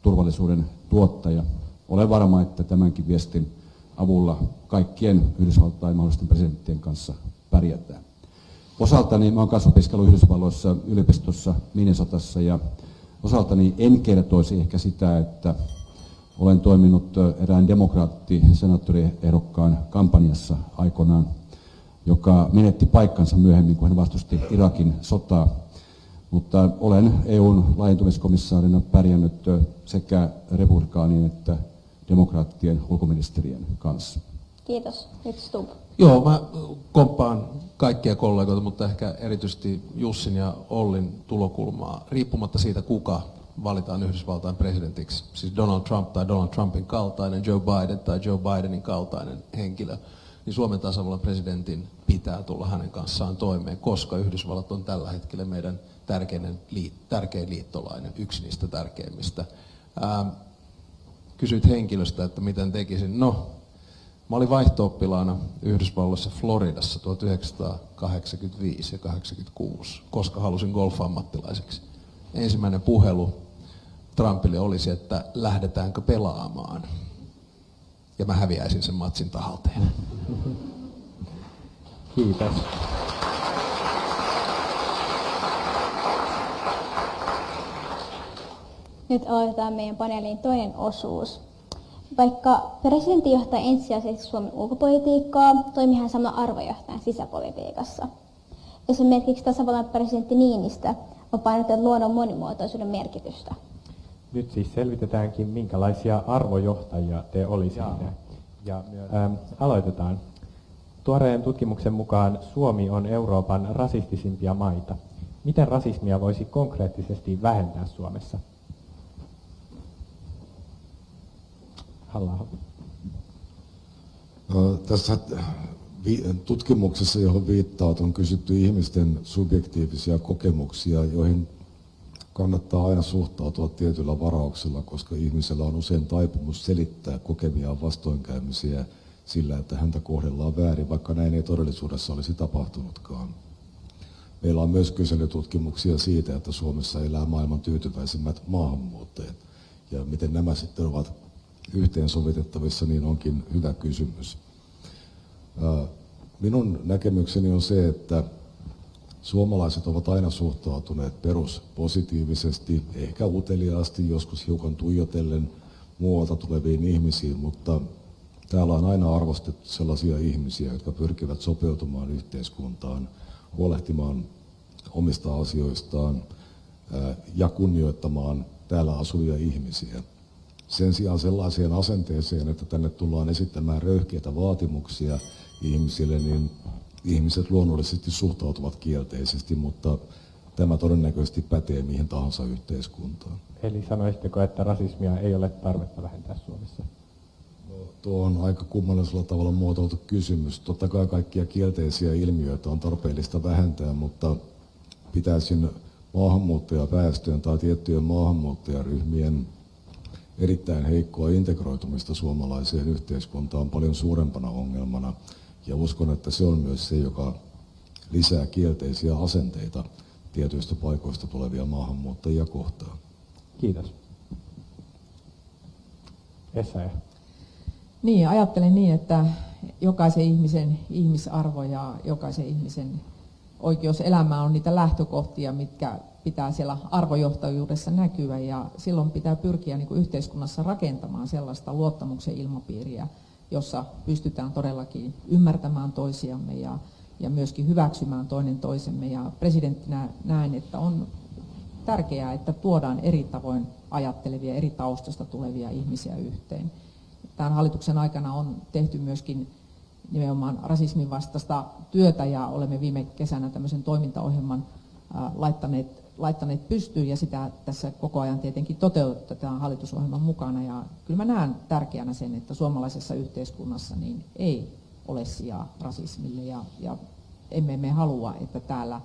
turvallisuuden tuottaja. Olen varma, että tämänkin viestin avulla kaikkien Yhdysvaltain mahdollisten presidenttien kanssa pärjätään. Osaltani mä olen kanssa opiskellut Yhdysvalloissa yliopistossa Minnesotassa ja osaltani en kertoisi ehkä sitä, että olen toiminut erään demokraatti-senaattoriehdokkaan kampanjassa aikoinaan, joka menetti paikkansa myöhemmin, kun hän vastusti Irakin sotaa. Mutta olen EUn laajentumiskomissaarina pärjännyt sekä republikaanien että demokraattien ulkoministerien kanssa. Kiitos. Nyt Stubb. Joo, mä komppaan kaikkia kollegoita, mutta ehkä erityisesti Jussin ja Ollin tulokulmaa, riippumatta siitä, kuka valitaan Yhdysvaltain presidentiksi, siis Donald Trump tai Donald Trumpin kaltainen, Joe Biden tai Joe Bidenin kaltainen henkilö, niin Suomen tasavallan presidentin pitää tulla hänen kanssaan toimeen, koska Yhdysvallat on tällä hetkellä meidän tärkein liittolainen, yksi niistä tärkeimmistä. Kysyit henkilöstä, että miten tekisin. No, mä olin vaihto-oppilaana Yhdysvalloissa Floridassa 1985 ja 1986, koska halusin golf-ammattilaiseksi. Ensimmäinen puhelu Trumpille olisi, että lähdetäänkö pelaamaan. Ja mä häviäisin sen matsin tahalteen. Kiitos. Nyt aloitetaan meidän paneelin toinen osuus. Vaikka presidentti johtaa ensisijaisesti Suomen ulkopolitiikkaa, toimii hän samalla arvojohtajan sisäpolitiikassa. Esimerkiksi tasavallan presidentti Niinistö on painottanut luonnon monimuotoisuuden merkitystä. Nyt siis selvitetäänkin, minkälaisia arvojohtajia te olisitte. Ja aloitetaan. Tuoreen tutkimuksen mukaan Suomi on Euroopan rasistisimpia maita. Miten rasismia voisi konkreettisesti vähentää Suomessa? Halla-aho. Tässä tutkimuksessa, johon viittaat, on kysytty ihmisten subjektiivisia kokemuksia, joihin kannattaa aina suhtautua tietyllä varauksella, koska ihmisellä on usein taipumus selittää kokemiaan vastoinkäymisiä sillä, että häntä kohdellaan väärin, vaikka näin ei todellisuudessa olisi tapahtunutkaan. Meillä on myös kyselytutkimuksia siitä, että Suomessa elää maailman tyytyväisimmät maahanmuuttajat. Ja miten nämä sitten ovat yhteensovitettavissa, niin onkin hyvä kysymys. Minun näkemykseni on se, että suomalaiset ovat aina suhtautuneet peruspositiivisesti, ehkä uteliaasti, joskus hiukan tuijotellen muualta tuleviin ihmisiin, mutta täällä on aina arvostettu sellaisia ihmisiä, jotka pyrkivät sopeutumaan yhteiskuntaan, huolehtimaan omista asioistaan ja kunnioittamaan täällä asuvia ihmisiä. Sen sijaan sellaiseen asenteeseen, että tänne tullaan esittämään röyhkeitä vaatimuksia ihmisille, niin ihmiset luonnollisesti suhtautuvat kielteisesti, mutta tämä todennäköisesti pätee mihin tahansa yhteiskuntaan. Eli sanoisitteko, että rasismia ei ole tarvetta vähentää Suomessa? No, tuo on aika kummallisella tavalla muotoiltu kysymys. Totta kai kaikkia kielteisiä ilmiöitä on tarpeellista vähentää, mutta pitäisin maahanmuuttajaväestöön tai tiettyjen maahanmuuttajaryhmien erittäin heikkoa integroitumista suomalaiseen yhteiskuntaan paljon suurempana ongelmana. Ja uskon, että se on myös se, joka lisää kielteisiä asenteita tietyistä paikoista tulevia maahanmuuttajia kohtaan. Kiitos. Essayah. Niin, ajattelen niin, että jokaisen ihmisen ihmisarvo ja jokaisen ihmisen oikeus elämään on niitä lähtökohtia, mitkä pitää siellä arvojohtajuudessa näkyä, ja silloin pitää pyrkiä niin kuin yhteiskunnassa rakentamaan sellaista luottamuksen ilmapiiriä, jossa pystytään todellakin ymmärtämään toisiamme ja myöskin hyväksymään toinen toisemme. Ja presidenttinä näen, että on tärkeää, että tuodaan eri tavoin ajattelevia, eri taustasta tulevia ihmisiä yhteen. Tämän hallituksen aikana on tehty myöskin nimenomaan rasismin vastaista työtä, ja olemme viime kesänä tämmöisen toimintaohjelman laittaneet pystyyn, ja sitä tässä koko ajan tietenkin toteutetaan hallitusohjelman mukana. Ja kyllä mä näen tärkeänä sen, että suomalaisessa yhteiskunnassa niin ei ole sijaa rasismille, ja emme me halua, että täällä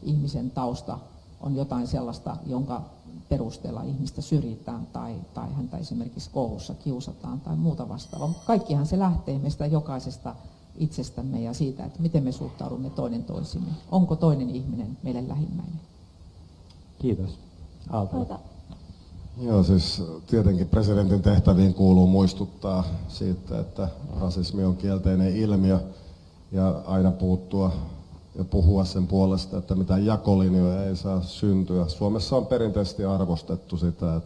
ihmisen tausta on jotain sellaista, jonka perusteella ihmistä syrjitään tai häntä esimerkiksi koulussa kiusataan tai muuta vastaavaa. Mutta kaikkihan se lähtee meistä jokaisesta itsestämme ja siitä, että miten me suhtaudumme toinen toisimme. Onko toinen ihminen meille lähimmäinen? Kiitos. Aalto. Joo, siis tietenkin presidentin tehtäviin kuuluu muistuttaa siitä, että rasismi on kielteinen ilmiö ja aina puuttua ja puhua sen puolesta, että mitään jakolinjoja ei saa syntyä. Suomessa on perinteisesti arvostettu sitä,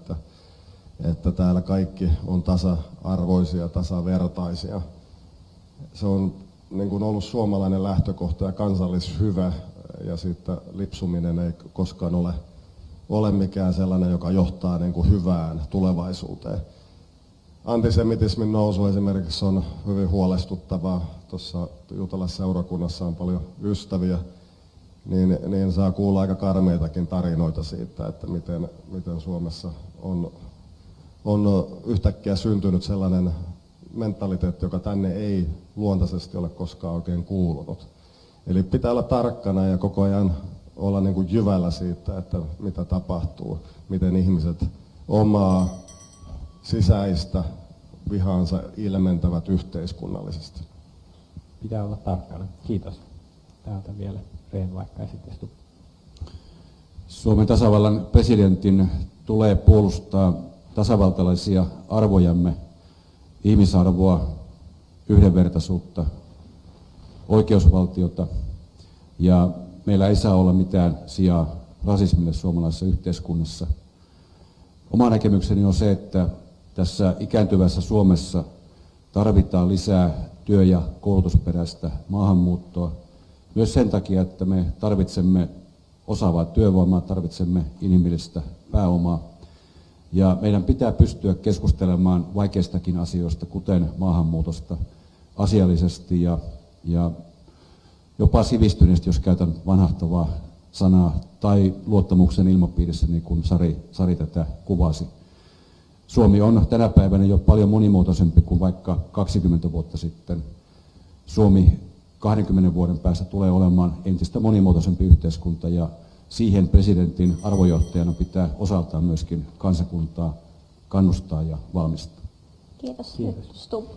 että täällä kaikki on tasa-arvoisia, tasavertaisia. Se on niin kuin ollut suomalainen lähtökohta ja kansallishyvä, ja siitä lipsuminen ei koskaan ole mikään sellainen, joka johtaa niin kuin hyvään tulevaisuuteen. Antisemitismin nousu esimerkiksi on hyvin huolestuttavaa. Tuossa juutalaisseurakunnassa on paljon ystäviä, niin saa kuulla aika karmeitakin tarinoita siitä, että miten Suomessa on yhtäkkiä syntynyt sellainen mentaliteetti, joka tänne ei luontaisesti ole koskaan oikein kuulunut. Eli pitää olla tarkkana ja koko ajan olla niin kuin jyvällä siitä, että mitä tapahtuu, miten ihmiset omaa sisäistä vihaansa ilmentävät yhteiskunnallisesti. Pitää olla tarkkana. Kiitos. Täältä vielä Rehn vaikka esitestu. Suomen tasavallan presidentin tulee puolustaa tasavaltalaisia arvojamme, ihmisarvoa, yhdenvertaisuutta, oikeusvaltiota, ja meillä ei saa olla mitään sijaa rasismille suomalaisessa yhteiskunnassa. Oma näkemykseni on se, että tässä ikääntyvässä Suomessa tarvitaan lisää työ- ja koulutusperäistä maahanmuuttoa. Myös sen takia, että me tarvitsemme osaavaa työvoimaa, tarvitsemme inhimillistä pääomaa. Ja meidän pitää pystyä keskustelemaan vaikeistakin asioista, kuten maahanmuutosta, asiallisesti ja jopa sivistyneesti, jos käytän vanhahtavaa sanaa, tai luottamuksen ilmapiirissä, niin kuin Sari tätä kuvasi. Suomi on tänä päivänä jo paljon monimuotoisempi kuin vaikka 20 vuotta sitten. Suomi 20 vuoden päästä tulee olemaan entistä monimuotoisempi yhteiskunta, ja siihen presidentin arvojohtajana pitää osaltaan myöskin kansakuntaa kannustaa ja valmistaa. Kiitos. Kiitos. Nyt Stubb.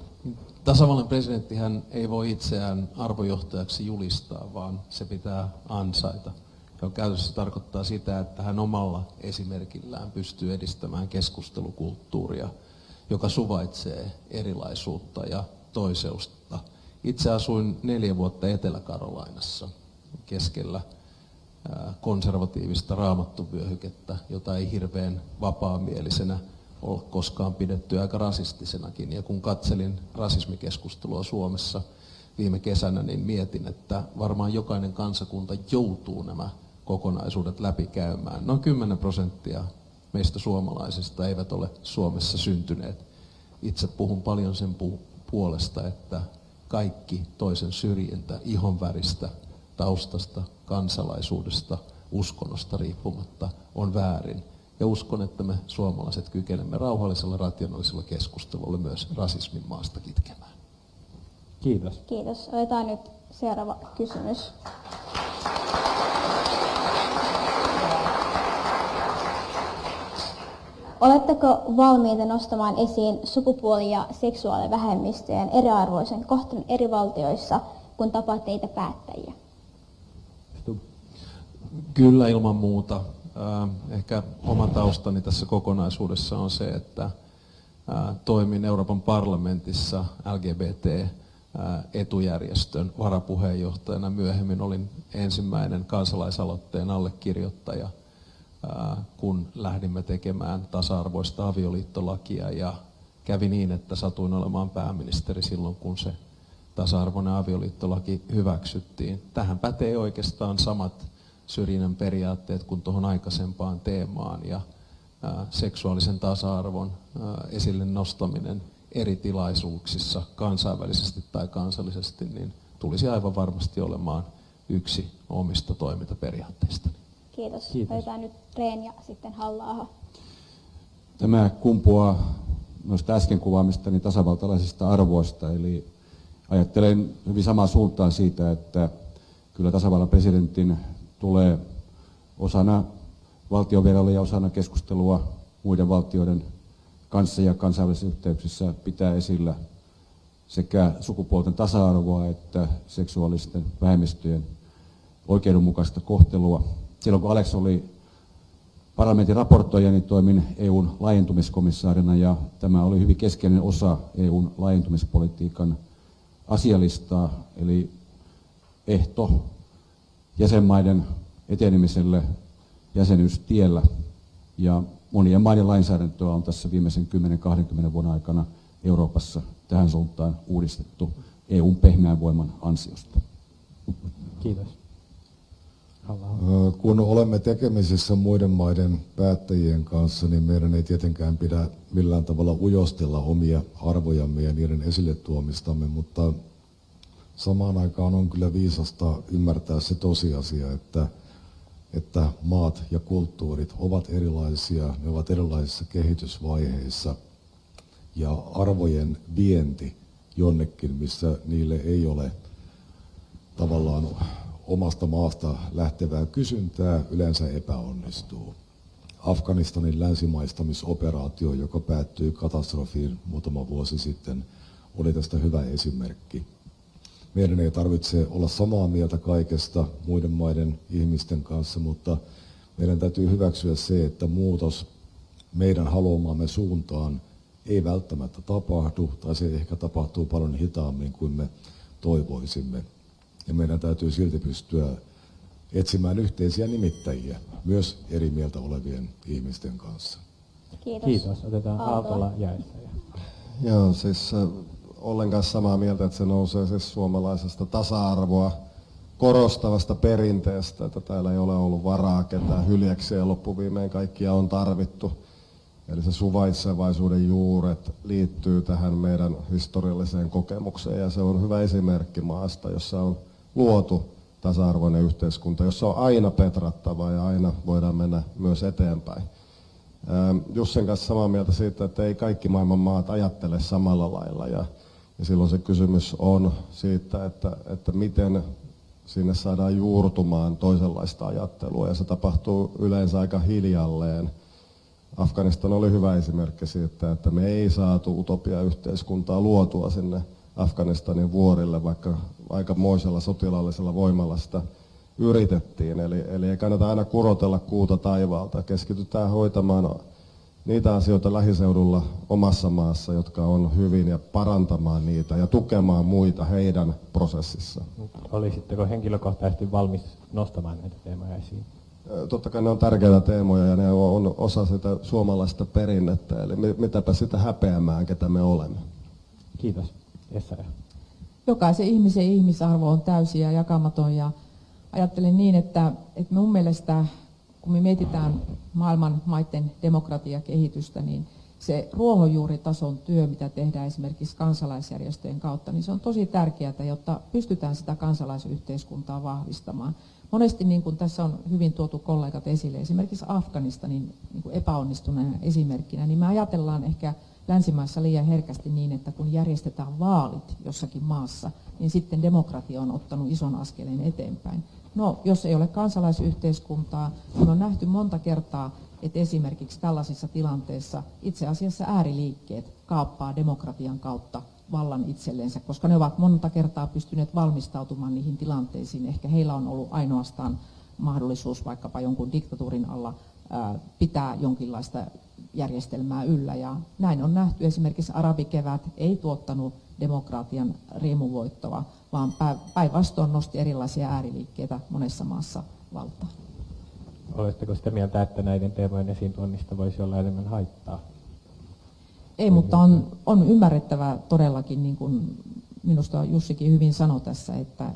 Tasavallan presidenttihän ei voi itseään arvojohtajaksi julistaa, vaan se pitää ansaita. Ja käytännössä tarkoittaa sitä, että hän omalla esimerkillään pystyy edistämään keskustelukulttuuria, joka suvaitsee erilaisuutta ja toiseusta. Itse asuin 4 vuotta Etelä-Karolainassa keskellä konservatiivista raamattuvyöhykettä, jota ei hirveän vapaamielisenä ole koskaan pidetty, aika rasistisenakin. Ja kun katselin rasismikeskustelua Suomessa viime kesänä, niin mietin, että varmaan jokainen kansakunta joutuu nämä kokonaisuudet läpikäymään. Noin 10% meistä suomalaisista eivät ole Suomessa syntyneet. Itse puhun paljon sen puolesta, että kaikki toisen syrjintä ihonväristä, taustasta, kansalaisuudesta, uskonnosta riippumatta on väärin. Ja uskon, että me suomalaiset kykenemme rauhallisella, rationaalisella keskustelulla myös rasismin maasta kitkemään. Kiitos. Kiitos. Otetaan nyt seuraava kysymys. Oletteko valmiita nostamaan esiin sukupuoli- ja seksuaalivähemmistöjen eriarvoisen kohtelun eri valtioissa, kun tapaatte niitä päättäjiä? Stubb. Kyllä ilman muuta. Ehkä oma taustani tässä kokonaisuudessa on se, että toimin Euroopan parlamentissa LGBT-etujärjestön varapuheenjohtajana. Myöhemmin olin ensimmäinen kansalaisaloitteen allekirjoittaja, kun lähdimme tekemään tasa-arvoista avioliittolakia, ja kävi niin, että satuin olemaan pääministeri silloin, kun se tasa-arvoinen avioliittolaki hyväksyttiin. Tähän pätee oikeastaan samat syrjinnän periaatteet kuin tuohon aikaisempaan teemaan, ja seksuaalisen tasa-arvon esille nostaminen eri tilaisuuksissa kansainvälisesti tai kansallisesti niin tulisi aivan varmasti olemaan yksi omista toimintaperiaatteista. Kiitos. Kiitos. Otetaan nyt Rehn ja sitten Halla-aho. Tämä kumpuaa myös äsken kuvaamistani tasavaltalaisista arvoista, eli ajattelen hyvin samaan suuntaan siitä, että kyllä tasavallan presidentin tulee osana valtionvierailuja ja osana keskustelua muiden valtioiden kanssa ja kansainvälisissä yhteyksissä pitää esillä sekä sukupuolten tasa-arvoa että seksuaalisten vähemmistöjen oikeudenmukaista kohtelua. Silloin kun Alex oli parlamentin raportoija, niin toimin EUn laajentumiskomissaarina, ja tämä oli hyvin keskeinen osa EUn laajentumispolitiikan asialistaa, eli ehto jäsenmaiden etenemiselle jäsenyystiellä. Ja monien maiden lainsäädäntöä on tässä viimeisen 10-20 vuoden aikana Euroopassa tähän suuntaan uudistettu EUn pehmeän voiman ansiosta. Kiitos. Halla-aho. Kun olemme tekemisissä muiden maiden päättäjien kanssa, niin meidän ei tietenkään pidä millään tavalla ujostella omia arvojamme ja niiden esille tuomistamme, mutta samaan aikaan on kyllä viisasta ymmärtää se tosiasia, että maat ja kulttuurit ovat erilaisia, ne ovat erilaisissa kehitysvaiheissa, ja arvojen vienti jonnekin, missä niille ei ole tavallaan omasta maasta lähtevää kysyntää, yleensä epäonnistuu. Afganistanin länsimaistamisoperaatio, joka päättyi katastrofiin muutama vuosi sitten, oli tästä hyvä esimerkki. Meidän ei tarvitse olla samaa mieltä kaikesta muiden maiden ihmisten kanssa, mutta meidän täytyy hyväksyä se, että muutos meidän haluamaamme suuntaan ei välttämättä tapahdu, tai se ehkä tapahtuu paljon hitaammin kuin me toivoisimme. Ja meidän täytyy silti pystyä etsimään yhteisiä nimittäjiä myös eri mieltä olevien ihmisten kanssa. Kiitos. Kiitos. Otetaan Aaltola ja Essayah. Joo, siis olen kanssa samaa mieltä, että se nousee siis suomalaisesta tasa-arvoa korostavasta perinteestä, että täällä ei ole ollut varaa ketään hyljeksiä ja loppuviimein kaikkia on tarvittu. Eli se suvaitsevaisuuden juuret liittyy tähän meidän historialliseen kokemukseen, ja se on hyvä esimerkki maasta, jossa on luotu tasa-arvoinen yhteiskunta, jossa on aina petrattavaa ja aina voidaan mennä myös eteenpäin. Jussin kanssa samaa mieltä siitä, että ei kaikki maailman maat ajattele samalla lailla, ja silloin se kysymys on siitä, että miten sinne saadaan juurtumaan toisenlaista ajattelua, ja se tapahtuu yleensä aika hiljalleen. Afganistan oli hyvä esimerkki siitä, että me ei saatu utopiayhteiskuntaa luotua sinne Afganistanin vuorille, vaikka aikamoisella sotilaallisella voimalla sitä yritettiin. Eli ei kannata aina kurotella kuuta taivaalta. Keskitytään hoitamaan niitä asioita lähiseudulla omassa maassa, jotka on hyvin, ja parantamaan niitä ja tukemaan muita heidän prosessissaan. Olisitteko henkilökohtaisesti valmis nostamaan näitä teemoja esiin? Totta kai ne on tärkeitä teemoja ja ne on osa sitä suomalaista perinnettä, eli mitäpä sitä häpeämään, ketä me olemme. Kiitos. Essayah. Jokaisen ihmisen ihmisarvo on täysin ja jakamaton, ja ajattelen niin, että mun mielestä kun me mietitään maailman maiden demokratiakehitystä, niin se ruohonjuuritason työ, mitä tehdään esimerkiksi kansalaisjärjestöjen kautta, niin se on tosi tärkeää, jotta pystytään sitä kansalaisyhteiskuntaa vahvistamaan. Monesti, niin kuin tässä on hyvin tuotu kollegat esille, esimerkiksi Afganistanin niin kuin epäonnistuneena esimerkkinä, niin me ajatellaan ehkä länsimaissa liian herkästi niin, että kun järjestetään vaalit jossakin maassa, niin sitten demokratia on ottanut ison askeleen eteenpäin. No, jos ei ole kansalaisyhteiskuntaa, niin on nähty monta kertaa, että esimerkiksi tällaisissa tilanteissa itse asiassa ääriliikkeet kaappaa demokratian kautta vallan itsellensä, koska ne ovat monta kertaa pystyneet valmistautumaan niihin tilanteisiin. Ehkä heillä on ollut ainoastaan mahdollisuus vaikkapa jonkun diktatuurin alla pitää jonkinlaista järjestelmää yllä. Ja näin on nähty, esimerkiksi arabikevät ei tuottanut demokratian riemuvoittoa, vaan päinvastoin nosti erilaisia ääriliikkeitä monessa maassa valtaan. Oletteko sitä mieltä, että näiden teemojen esiin tuonnista voisi olla enemmän haittaa? Ei, mutta on ymmärrettävä todellakin, niin kuin minusta Jussikin hyvin sanoi tässä, että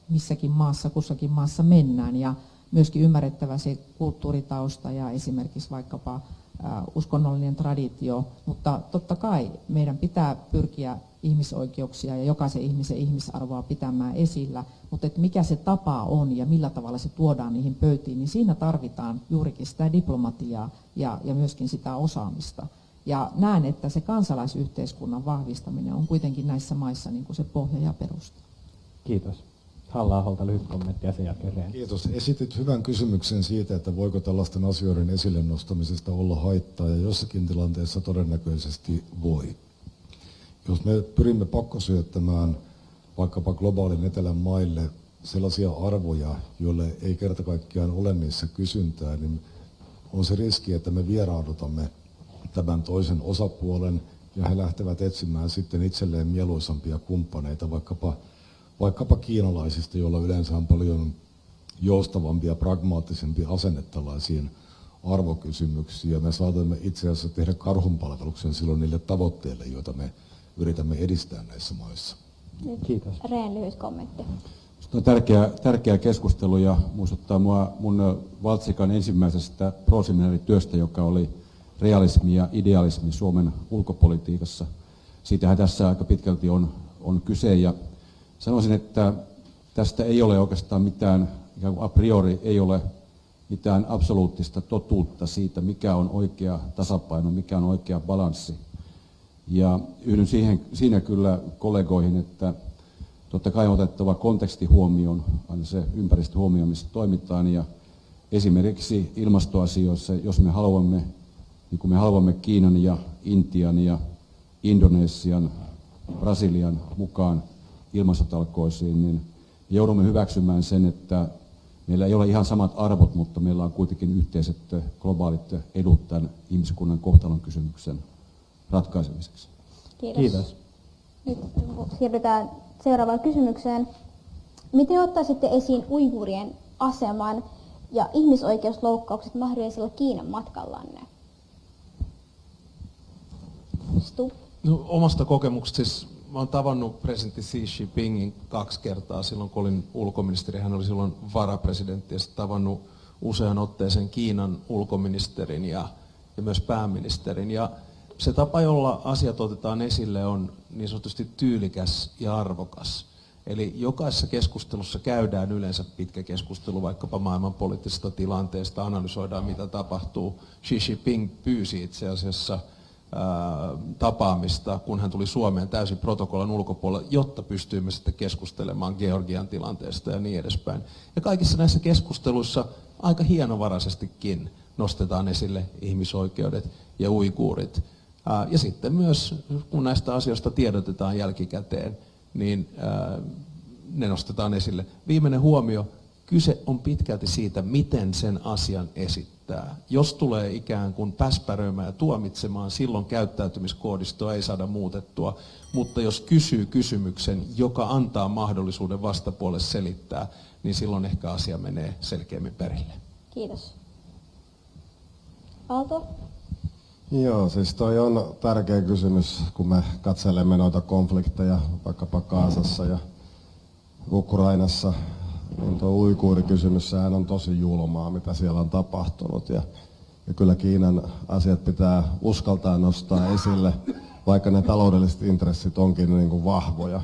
missäkin maassa, kussakin maassa mennään, ja myöskin ymmärrettävä se kulttuuritausta ja esimerkiksi vaikkapa uskonnollinen traditio, mutta totta kai meidän pitää pyrkiä ihmisoikeuksia ja jokaisen ihmisen ihmisarvoa pitämään esillä, mutta että mikä se tapa on ja millä tavalla se tuodaan niihin pöytiin, niin siinä tarvitaan juurikin sitä diplomatiaa ja myöskin sitä osaamista. Ja näen, että se kansalaisyhteiskunnan vahvistaminen on kuitenkin näissä maissa niin kuin se pohja ja perusta. Kiitos. Halla-aholta lyhyt kommentti ja sen jälkeen Rehn. Kiitos. Esitit hyvän kysymyksen siitä, että voiko tällaisten asioiden esille nostamisesta olla haittaa, ja jossakin tilanteessa todennäköisesti voi. Jos me pyrimme pakkosyöttämään vaikkapa globaalin etelän maille sellaisia arvoja, joille ei kerta kaikkiaan ole niissä kysyntää, niin on se riski, että me vieraannutamme tämän toisen osapuolen, ja he lähtevät etsimään sitten itselleen mieluisampia kumppaneita, vaikkapa kiinalaisista, joilla yleensä on paljon joustavampi ja pragmaattisempi asenne tällaisiin arvokysymyksiin. Me saatamme itse asiassa tehdä karhunpalveluksen silloin niille tavoitteille, joita me yritämme edistää näissä maissa. Kiitos. Rehn, lyhyt kommentti. On tärkeä keskustelu ja muistuttaa mua mun Valtsikan ensimmäisestä proseminaarityöstä, joka oli realismi ja idealismi Suomen ulkopolitiikassa. Siitähän tässä aika pitkälti on kyse, ja sanoisin, että tästä ei ole oikeastaan mitään, ikään kuin a priori ei ole mitään absoluuttista totuutta siitä, mikä on oikea tasapaino, mikä on oikea balanssi. Ja yhdyn siinä kyllä kollegoihin, että totta kai on otettava konteksti huomioon, aina se ympäristö huomioon, missä toimitaan, ja esimerkiksi ilmastoasioissa, jos me haluamme, niin kuin me haluamme Kiinan ja Intian ja Indonesian, Brasilian mukaan ilmastotalkoisiin, niin joudumme hyväksymään sen, että meillä ei ole ihan samat arvot, mutta meillä on kuitenkin yhteiset globaalit edut tämän ihmiskunnan kohtalon kysymyksen ratkaisemiseksi. Kiitos. Nyt siirrytään seuraavaan kysymykseen. Miten ottaisitte esiin uiguurien aseman ja ihmisoikeusloukkaukset mahdollisella Kiinan matkallanne? Stubb. No, omasta kokemuksesta siis mä oon tavannut presidentti Xi Jinpingin 2 kertaa silloin, kun olin ulkoministeri. Hän oli silloin varapresidentti, ja sitten tavannut usean otteeseen Kiinan ulkoministerin ja myös pääministerin. Ja se tapa, jolla asiat otetaan esille, on niin sanotusti tyylikäs ja arvokas. Eli jokaisessa keskustelussa käydään yleensä pitkä keskustelu vaikkapa maailman poliittisesta tilanteesta, analysoidaan mitä tapahtuu. Xi Jinping pyysi itse asiassa tapaamista, kun hän tuli Suomeen täysin protokollan ulkopuolella, jotta pystyimme sitten keskustelemaan Georgian tilanteesta ja niin edespäin. Ja kaikissa näissä keskusteluissa aika hienovaraisestikin nostetaan esille ihmisoikeudet ja uiguurit. Ja sitten myös, kun näistä asioista tiedotetaan jälkikäteen, niin ne nostetaan esille. Viimeinen huomio, kyse on pitkälti siitä, miten sen asian esittää. Jos tulee ikään kuin päspäröimään ja tuomitsemaan, silloin käyttäytymiskoodistoa ei saada muutettua. Mutta jos kysyy kysymyksen, joka antaa mahdollisuuden vastapuolelle selittää, niin silloin ehkä asia menee selkeämmin perille. Kiitos. Aalto? Joo, siis toi on tärkeä kysymys, kun me katselemme noita konflikteja vaikkapa Gazassa ja Ukrainassa. Niin tuo uiguurikysymys, sehän on tosi julmaa, mitä siellä on tapahtunut. Ja kyllä Kiinan asiat pitää uskaltaa nostaa esille, vaikka ne taloudelliset intressit onkin niin kuin vahvoja.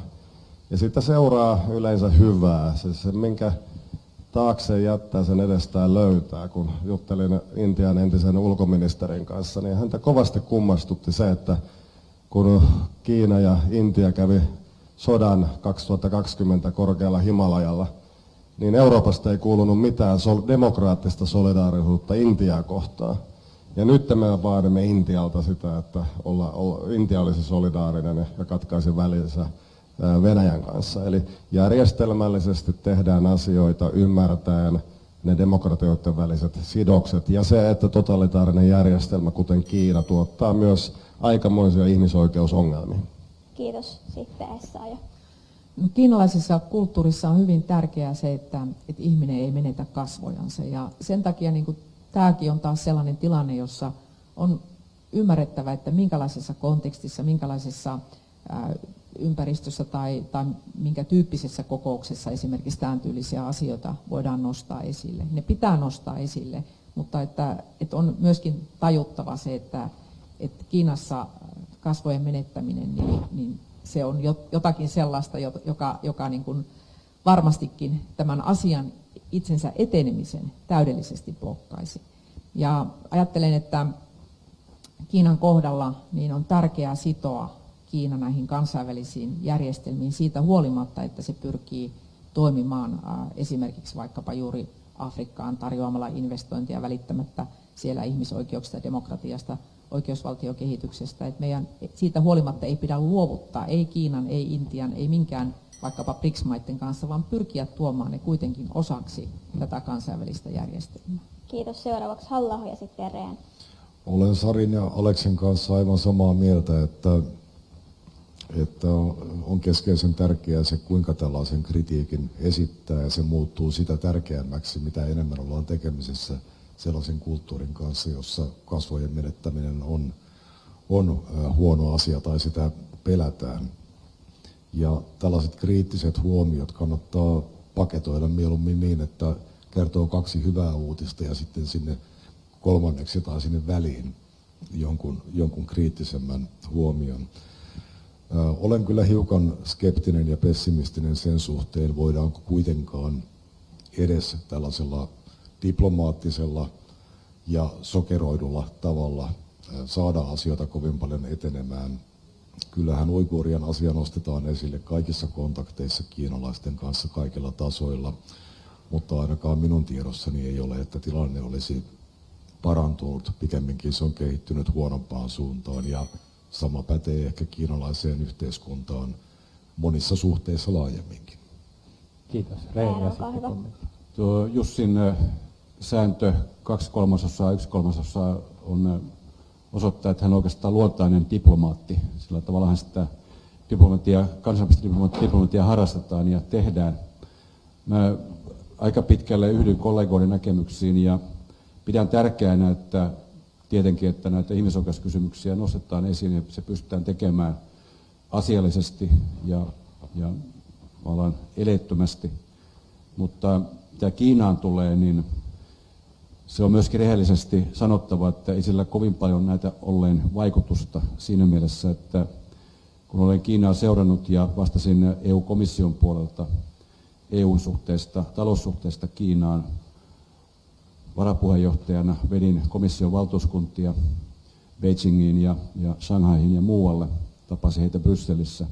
Ja siitä seuraa yleensä hyvää. Se minkä taakse jättää, sen edestään löytää. Kun juttelin Intian entisen ulkoministerin kanssa, niin häntä kovasti kummastutti se, että kun Kiina ja Intia kävi sodan 2020 korkealla Himalajalla, niin Euroopasta ei kuulunut mitään demokraattista solidaarisuutta Intiaa kohtaan. Ja nyt me vaadimme Intialta sitä, että Intia olisi solidaarinen ja katkaisi välinsä Venäjän kanssa. Eli järjestelmällisesti tehdään asioita ymmärtäen ne demokratioiden väliset sidokset ja se, että totalitaarinen järjestelmä, kuten Kiina, tuottaa myös aikamoisia ihmisoikeusongelmia. Kiitos. Sitten Essaaja. No, kiinalaisessa kulttuurissa on hyvin tärkeää se, että ihminen ei menetä kasvojansa. Ja sen takia niin tämäkin on taas sellainen tilanne, jossa on ymmärrettävä, että minkälaisessa kontekstissa, minkälaisessa ympäristössä tai minkä tyyppisessä kokouksessa esimerkiksi tämän tyylisiä asioita voidaan nostaa esille. Ne pitää nostaa esille, mutta että on myöskin tajuttava se, että Kiinassa kasvojen menettäminen, niin se on jotakin sellaista, joka niin kuin varmastikin tämän asian itsensä etenemisen täydellisesti blokkaisi. Ja ajattelen, että Kiinan kohdalla niin on tärkeää sitoa Kiina näihin kansainvälisiin järjestelmiin siitä huolimatta, että se pyrkii toimimaan esimerkiksi vaikkapa juuri Afrikkaan tarjoamalla investointia välittämättä siellä ihmisoikeuksista, demokratiasta, oikeusvaltiokehityksestä. Että meidän siitä huolimatta ei pidä luovuttaa, ei Kiinan, ei Intian, ei minkään vaikkapa BRICS-maiden kanssa, vaan pyrkiä tuomaan ne kuitenkin osaksi tätä kansainvälistä järjestelmää. Kiitos. Seuraavaksi Halla-aho ja sitten Rehn. Olen Sarin ja Aleksin kanssa aivan samaa mieltä, että on keskeisen tärkeää se, kuinka tällaisen kritiikin esittää, ja se muuttuu sitä tärkeämmäksi, mitä enemmän ollaan tekemisissä sellaisen kulttuurin kanssa, jossa kasvojen menettäminen on huono asia tai sitä pelätään. Ja tällaiset kriittiset huomiot kannattaa paketoida mieluummin niin, että kertoo 2 hyvää uutista ja sitten sinne kolmanneksi tai sinne väliin jonkun kriittisemmän huomion. Olen kyllä hiukan skeptinen ja pessimistinen sen suhteen, voidaanko kuitenkaan edes tällaisella diplomaattisella ja sokeroidulla tavalla saada asioita kovin paljon etenemään. Kyllähän uiguurien asia nostetaan esille kaikissa kontakteissa kiinalaisten kanssa kaikilla tasoilla, mutta ainakaan minun tiedossani ei ole, että tilanne olisi parantunut. Pikemminkin se on kehittynyt huonompaan suuntaan ja sama pätee ehkä kiinalaiseen yhteiskuntaan monissa suhteissa laajemminkin. Kiitos. Rehn ja sitten kommentti. Tuo Jussin sääntö 2/3, 1/3 osoittaa, että hän on oikeastaan luontainen diplomaatti. Sillä tavalla sitä kansainvälistä diplomatiaa harrastetaan ja tehdään. Mä aika pitkälle yhdyn kollegoiden näkemyksiin ja pidän tärkeänä, että tietenkin, että näitä ihmisoikeuskysymyksiä nostetaan esiin ja se pystytään tekemään asiallisesti ja vallan eleettömästi. Mutta mitä Kiinaan tulee, niin se on myöskin rehellisesti sanottava, että ei sillä kovin paljon näitä olleen vaikutusta siinä mielessä, että kun olen Kiinaa seurannut ja vastasin EU-komission puolelta EU-suhteista, taloussuhteista Kiinaan, varapuheenjohtajana vedin komission valtuuskuntia Beijingiin ja Shanghaihin ja muualle, tapasin heitä Brysselissä.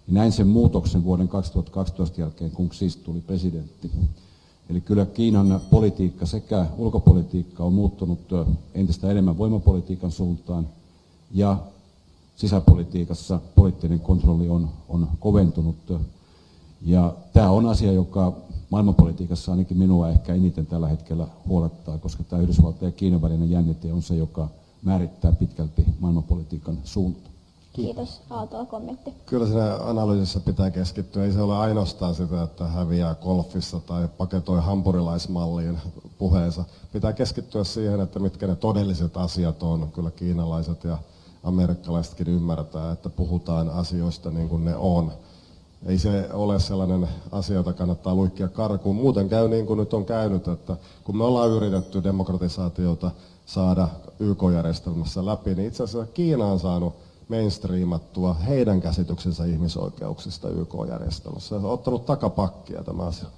Ja näin sen muutoksen vuoden 2012 jälkeen, kun Xi tuli presidentti. Eli kyllä Kiinan politiikka sekä ulkopolitiikka on muuttunut entistä enemmän voimapolitiikan suuntaan ja sisäpolitiikassa poliittinen kontrolli on koventunut. Ja tämä on asia, joka maailmanpolitiikassa ainakin minua ehkä eniten tällä hetkellä huolettaa, koska tämä Yhdysvaltain ja Kiinan välinen jännite on se, joka määrittää pitkälti maailmanpolitiikan suunta. Kiitos. Aaltola kommentti. Kyllä siinä analyysissä pitää keskittyä. Ei se ole ainoastaan sitä, että häviää golfissa tai paketoi hampurilaismalliin puheensa. Pitää keskittyä siihen, että mitkä ne todelliset asiat on. Kyllä kiinalaiset ja amerikkalaisetkin ymmärtää, että puhutaan asioista niin kuin ne on. Ei se ole sellainen asia, jota kannattaa luikkia karkuun. Muuten käy niin kuin nyt on käynyt, että kun me ollaan yritetty demokratisaatiota saada YK-järjestelmässä läpi, niin itse asiassa Kiina on saanut mainstreamattua heidän käsityksensä ihmisoikeuksista YK-järjestelmässä. Se on ottanut takapakkia tämä asia.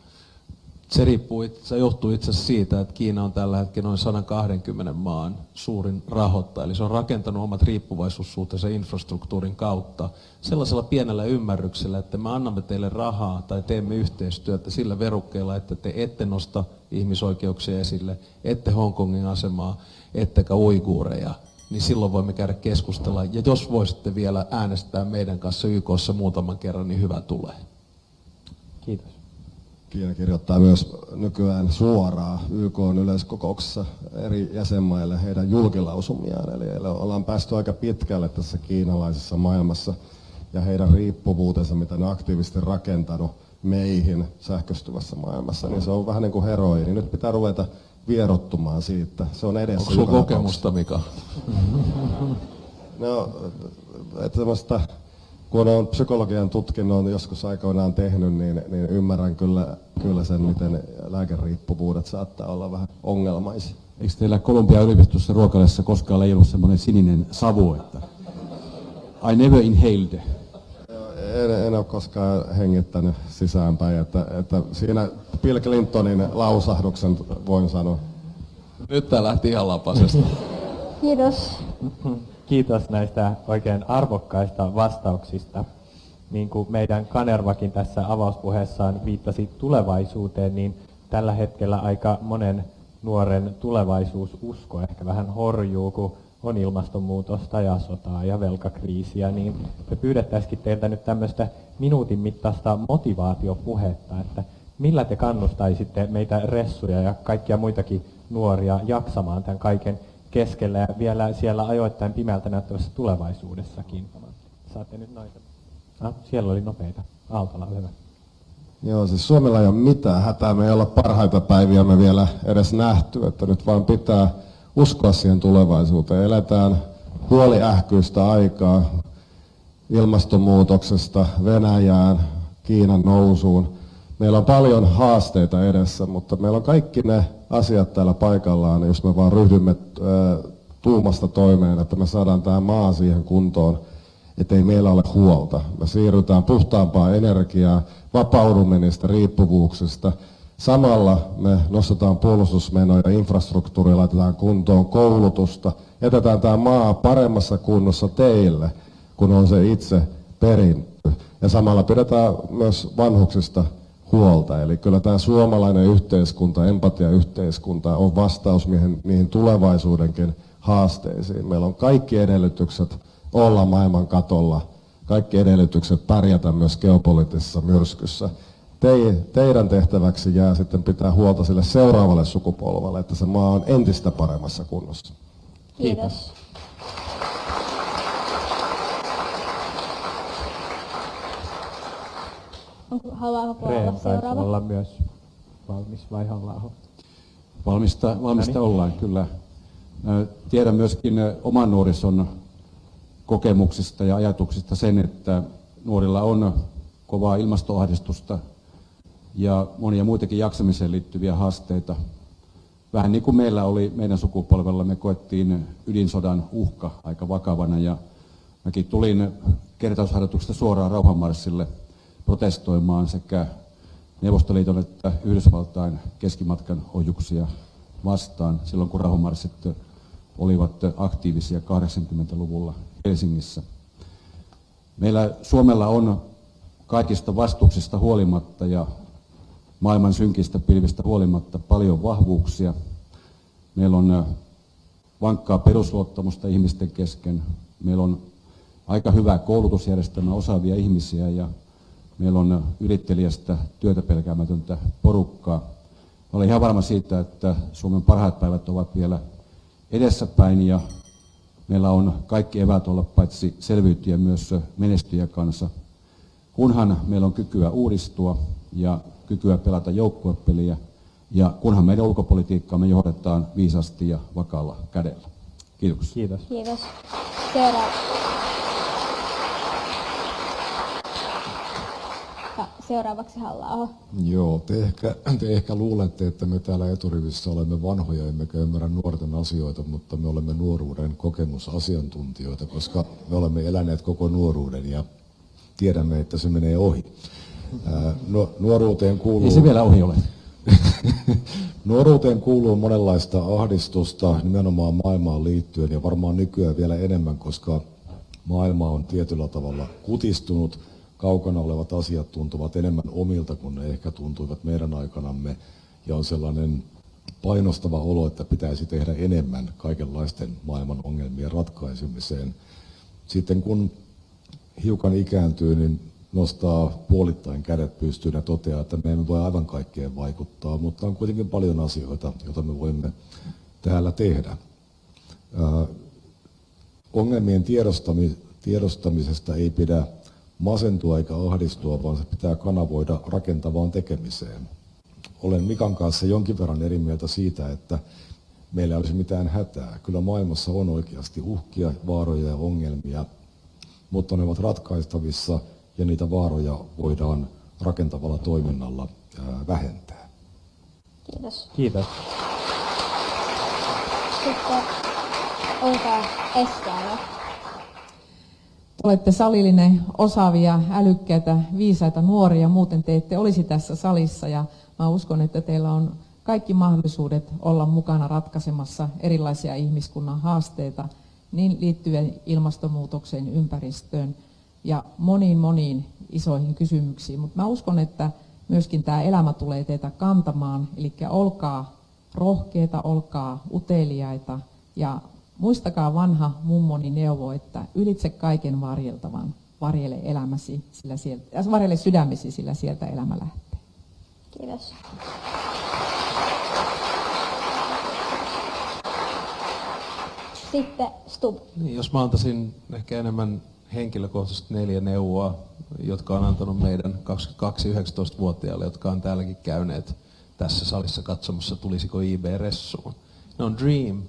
Se johtuu itse asiassa siitä, että Kiina on tällä hetkellä noin 120 maan suurin rahoittaja. Eli se on rakentanut omat riippuvaisuussuhteensa infrastruktuurin kautta sellaisella pienellä ymmärryksellä, että me annamme teille rahaa tai teemme yhteistyötä sillä verukkeella, että te ette nosta ihmisoikeuksia esille, ette Hongkongin asemaa, ettekä uiguureja. Niin silloin voimme käydä keskustella. Ja jos voisitte vielä äänestää meidän kanssa YK:ssa muutaman kerran, niin hyvä tulee. Kiitos. Kiina kirjoittaa myös nykyään suoraan YK:n yleiskokouksessa eri jäsenmaille heidän julkilausumiaan. Eli ollaan päästy aika pitkälle tässä kiinalaisessa maailmassa ja heidän riippuvuutensa, mitä ne aktiivisesti rakentanut meihin sähköistyvässä maailmassa, niin se on vähän niin kuin heroini. Nyt pitää ruveta vierottumaan siitä. Se on edessä. Onko sulla kokemusta, Mika? No, että semmoista, kun on psykologian tutkinnon joskus aikoinaan tehnyt, niin ymmärrän kyllä sen, miten lääkeriippuvuudet saattaa olla vähän ongelmaisia. Eikö teillä Kolumbian yliopistossa ruokalessa koskaan leijunut semmoinen sininen savu, että I never inhaled? En ole koskaan hengittänyt sisäänpäin, että siinä Bill Clintonin lausahduksen voin sanoa. Nyt tää lähti ihan lapasesta. Kiitos. Kiitos näistä oikein arvokkaista vastauksista. Niin kuin meidän Kanervakin tässä avauspuheessaan viittasi tulevaisuuteen, niin tällä hetkellä aika monen nuoren tulevaisuususko ehkä vähän horjuu, kun on ilmastonmuutosta ja sotaa ja velkakriisiä, niin me pyydettäisikin teiltä nyt tämmöistä minuutin mittaista motivaatiopuhetta, että millä te kannustaisitte meitä ressuja ja kaikkia muitakin nuoria jaksamaan tämän kaiken keskellä ja vielä siellä ajoittain pimeältä näyttävässä tulevaisuudessakin. Saatte nyt noita. Siellä oli nopeita. Aaltola, hyvä. Joo, siis Suomella ei ole mitään hätää, me ei olla parhaita päiviä me vielä edes nähty, että nyt vaan pitää uskoa siihen tulevaisuuteen. Eletään huoliähkyistä aikaa ilmastonmuutoksesta Venäjään, Kiinan nousuun. Meillä on paljon haasteita edessä, mutta meillä on kaikki ne asiat täällä paikallaan, jos me vaan ryhdymme tuumasta toimeen, että me saadaan tämä maa siihen kuntoon, ettei meillä ole huolta. Me siirrytään puhtaampaan energiaan, vapaudumme niistä riippuvuuksista. Samalla me nostetaan puolustusmenoja, infrastruktuuria, laitetaan kuntoon koulutusta, jätetään tämä maa paremmassa kunnossa teille, kun on se itse perintö. Ja samalla pidetään myös vanhuksista huolta. Eli kyllä tämä suomalainen yhteiskunta, empatiayhteiskunta on vastaus niihin tulevaisuudenkin haasteisiin. Meillä on kaikki edellytykset olla maailman katolla, kaikki edellytykset pärjätä myös geopoliittisessa myrskyssä. Teidän tehtäväksi jää sitten pitää huolta sille seuraavalle sukupolvelle, että se maa on entistä paremmassa kunnossa. Kiitos. Haluaako olla seuraava? olla myös valmis vai Halla-aho? Valmista ollaan, kyllä. Tiedän myöskin oman nuorison kokemuksista ja ajatuksista sen, että nuorilla on kovaa ilmastoahdistusta ja monia muitakin jaksamiseen liittyviä haasteita. Vähän niin kuin meillä oli, meidän sukupolvella me koettiin ydinsodan uhka aika vakavana ja mäkin tulin kertausharjoituksesta suoraan rauhanmarssille protestoimaan sekä Neuvostoliiton että Yhdysvaltain keskimatkan ohjuksia vastaan silloin, kun rauhanmarssit olivat aktiivisia 80-luvulla Helsingissä. Meillä Suomella on kaikista vastuksista huolimatta ja maailman synkistä pilvistä huolimatta paljon vahvuuksia. Meillä on vankkaa perusluottamusta ihmisten kesken. Meillä on aika hyvä koulutusjärjestelmä, osaavia ihmisiä ja meillä on yrittelijästä työtä pelkäämätöntä porukkaa. Olen ihan varma siitä, että Suomen parhaat päivät ovat vielä edessäpäin ja meillä on kaikki eväät olla paitsi selviytyjä myös menestyjäkansa. Kunhan meillä on kykyä uudistua ja kykyä pelata joukkuepeliä ja kunhan meidän ulkopolitiikkaamme johdetaan viisasti ja vakaalla kädellä. Kiitoksia. Kiitos. Kiitos. Seuraavaksi Halla-aho. Joo, te ehkä luulette, että me täällä eturivissä olemme vanhoja emmekä ymmärrä nuorten asioita, mutta me olemme nuoruuden kokemusasiantuntijoita, koska me olemme eläneet koko nuoruuden ja tiedämme, että se menee ohi. Nuoruuteen kuuluu... Ei se vielä ohi ole. Nuoruuteen kuuluu monenlaista ahdistusta nimenomaan maailmaan liittyen ja varmaan nykyään vielä enemmän, koska maailma on tietyllä tavalla kutistunut. Kaukana olevat asiat tuntuvat enemmän omilta kuin ne ehkä tuntuivat meidän aikanamme ja on sellainen painostava olo, että pitäisi tehdä enemmän kaikenlaisten maailman ongelmien ratkaisemiseen. Sitten kun hiukan ikääntyy, niin nostaa puolittain kädet pystyyn ja toteaa, että me emme voi aivan kaikkeen vaikuttaa, mutta on kuitenkin paljon asioita, joita me voimme täällä tehdä. Ongelmien tiedostamisesta ei pidä masentua eikä ahdistua, vaan se pitää kanavoida rakentavaan tekemiseen. Olen Mikan kanssa jonkin verran eri mieltä siitä, että meillä ei olisi mitään hätää. Kyllä maailmassa on oikeasti uhkia, vaaroja ja ongelmia, mutta ne ovat ratkaistavissa ja niitä vaaroja voidaan rakentavalla toiminnalla vähentää. Kiitos. Kiitos. Sitten Olka Estiainen. Olette salillinen, osaavia, älykkäitä, viisaita nuoria, muuten te ette olisi tässä salissa ja mä uskon, että teillä on kaikki mahdollisuudet olla mukana ratkaisemassa erilaisia ihmiskunnan haasteita, niin liittyen ilmastonmuutokseen, ympäristöön ja moniin isoihin kysymyksiin. Mutta mä uskon, että myöskin tämä elämä tulee teitä kantamaan, eli olkaa rohkeita, olkaa uteliaita ja muistakaa vanha mummoni neuvo, että ylitse kaiken varjeltavan varjele elämäsi, varjele sydämesi, sillä sieltä elämä lähtee. Kiitos. Sitten Stub. Niin, jos mä antaisin ehkä enemmän henkilökohtaisesti 4 neuvoa, jotka on antanut meidän 22-19-vuotiaille, jotka on täälläkin käyneet tässä salissa katsomassa, tulisiko IB-ressuun. Ne on dream,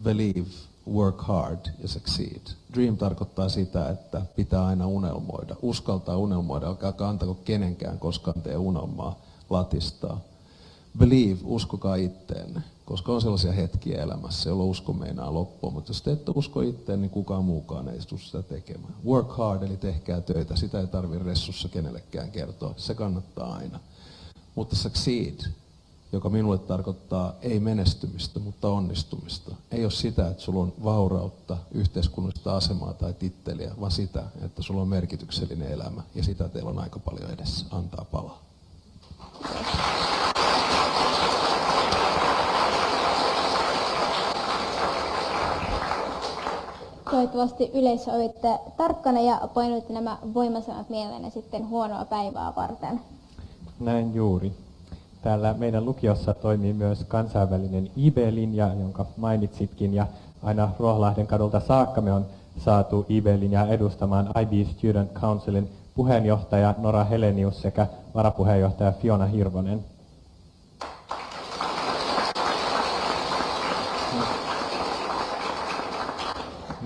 believe, work hard ja succeed. Dream tarkoittaa sitä, että pitää aina unelmoida, uskaltaa unelmoida, älkää antako kenenkään koskaan tee unelmaa latistaa. Believe, uskokaa itteenne, koska on sellaisia hetkiä elämässä, jolloin usko meinaa loppua, mutta jos te ette usko itteen, niin kukaan muukaan ei tule sitä tekemään. Work hard, eli tehkää töitä, sitä ei tarvitse ressussa kenellekään kertoa, se kannattaa aina. Mutta succeed, joka minulle tarkoittaa ei menestymistä, mutta onnistumista. Ei ole sitä, että sulla on vaurautta, yhteiskunnallista asemaa tai titteliä, vaan sitä, että sulla on merkityksellinen elämä. Ja sitä teillä on aika paljon edessä. Antaa palaa. Toivottavasti yleisö olitte tarkkana ja painoitte nämä voimasanat mieleen sitten huonoa päivää varten. Näin juuri. Täällä meidän lukiossa toimii myös kansainvälinen IB-linja, jonka mainitsitkin, ja aina Ruoholahden kadulta saakka me on saatu IB-linjaa edustamaan IB Student Councilin puheenjohtaja Nora Helenius sekä varapuheenjohtaja Fiona Hirvonen.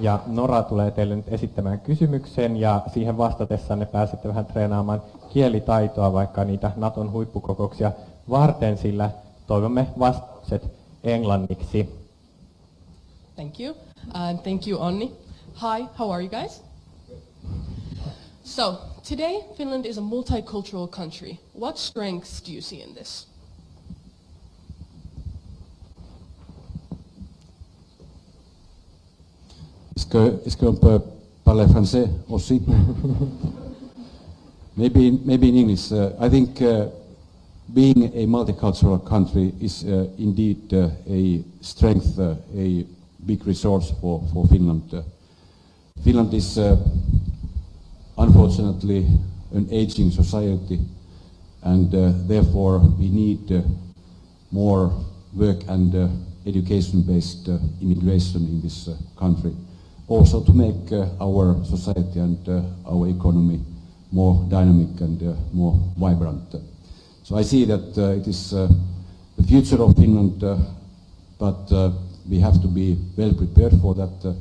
Ja Nora tulee teille nyt esittämään kysymyksen ja siihen vastatessanne pääsette vähän treenaamaan kielitaitoa, vaikka niitä Naton huippukokouksia varten, sillä toivomme vastaukset englanniksi. Thank you. Thank you, Onni. Hi, how are you guys? So, today Finland is a multicultural country. What strengths do you see in this? Est-ce qu'on peut parler français aussi? Maybe in English. I think being a multicultural country is indeed a strength, a big resource for Finland. Finland is unfortunately an aging society, and therefore we need more work and education-based immigration in this country, also to make our society and our economy more dynamic and more vibrant. So I see that it is the future of Finland, but we have to be well prepared for that,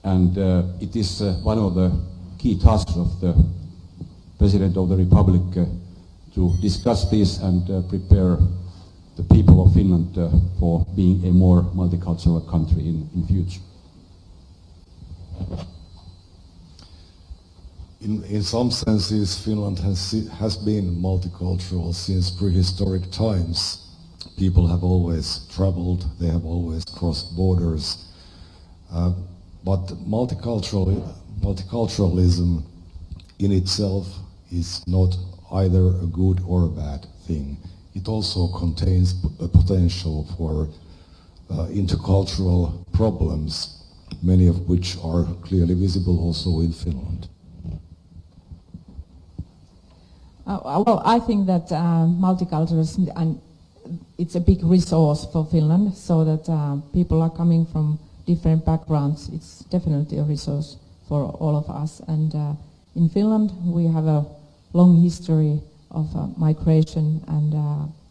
and it is one of the key tasks of the President of the Republic to discuss this and prepare the people of Finland for being a more multicultural country in future. In some senses, Finland has been multicultural since prehistoric times. People have always traveled, they have always crossed borders, but multiculturalism in itself is not either a good or a bad thing. It also contains a potential for intercultural problems, many of which are clearly visible also in Finland. Well, I think that multiculturalism, and it's a big resource for Finland, so that people are coming from different backgrounds. It's definitely a resource for all of us. And in Finland, we have a long history of migration, and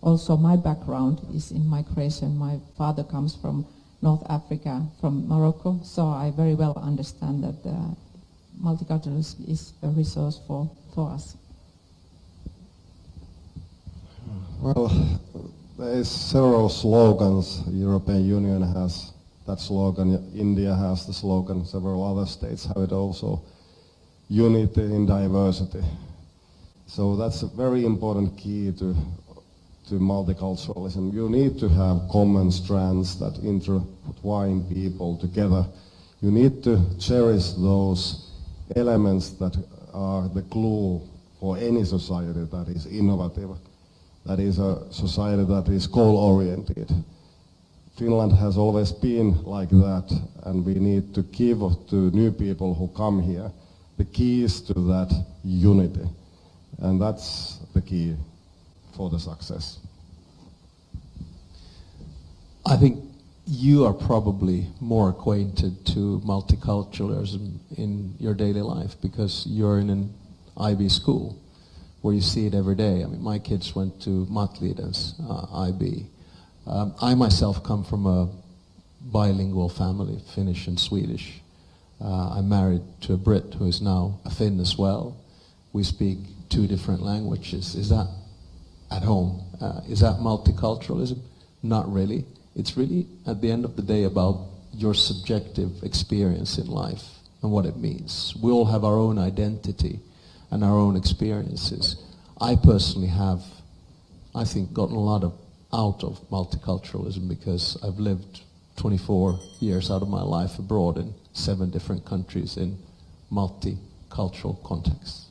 also my background is in migration. My father comes from North Africa, from Morocco, so I very well understand that multiculturalism is a resource for us. Well, there is several slogans. The European Union has that slogan, India has the slogan, several other states have it also, unity in diversity. So that's a very important key to multiculturalism. You need to have common strands that intertwine people together. You need to cherish those elements that are the glue for any society that is innovative. That is a society that is goal-oriented. Finland has always been like that, and we need to give to new people who come here the keys to that unity. And that's the key for the success. I think you are probably more acquainted to multiculturalism in your daily life because you're in an IB school where you see it every day. I mean, my kids went to Matlidens IB. I myself come from a bilingual family, Finnish and Swedish. I'm married to a Brit who is now a Finn as well. We speak 2 different languages. Is that at home? Is that multiculturalism? Not really. It's really, at the end of the day, about your subjective experience in life and what it means. We all have our own identity and our own experiences. I personally have, I think, gotten a lot out of multiculturalism because I've lived 24 years out of my life abroad in 7 different countries in multicultural contexts.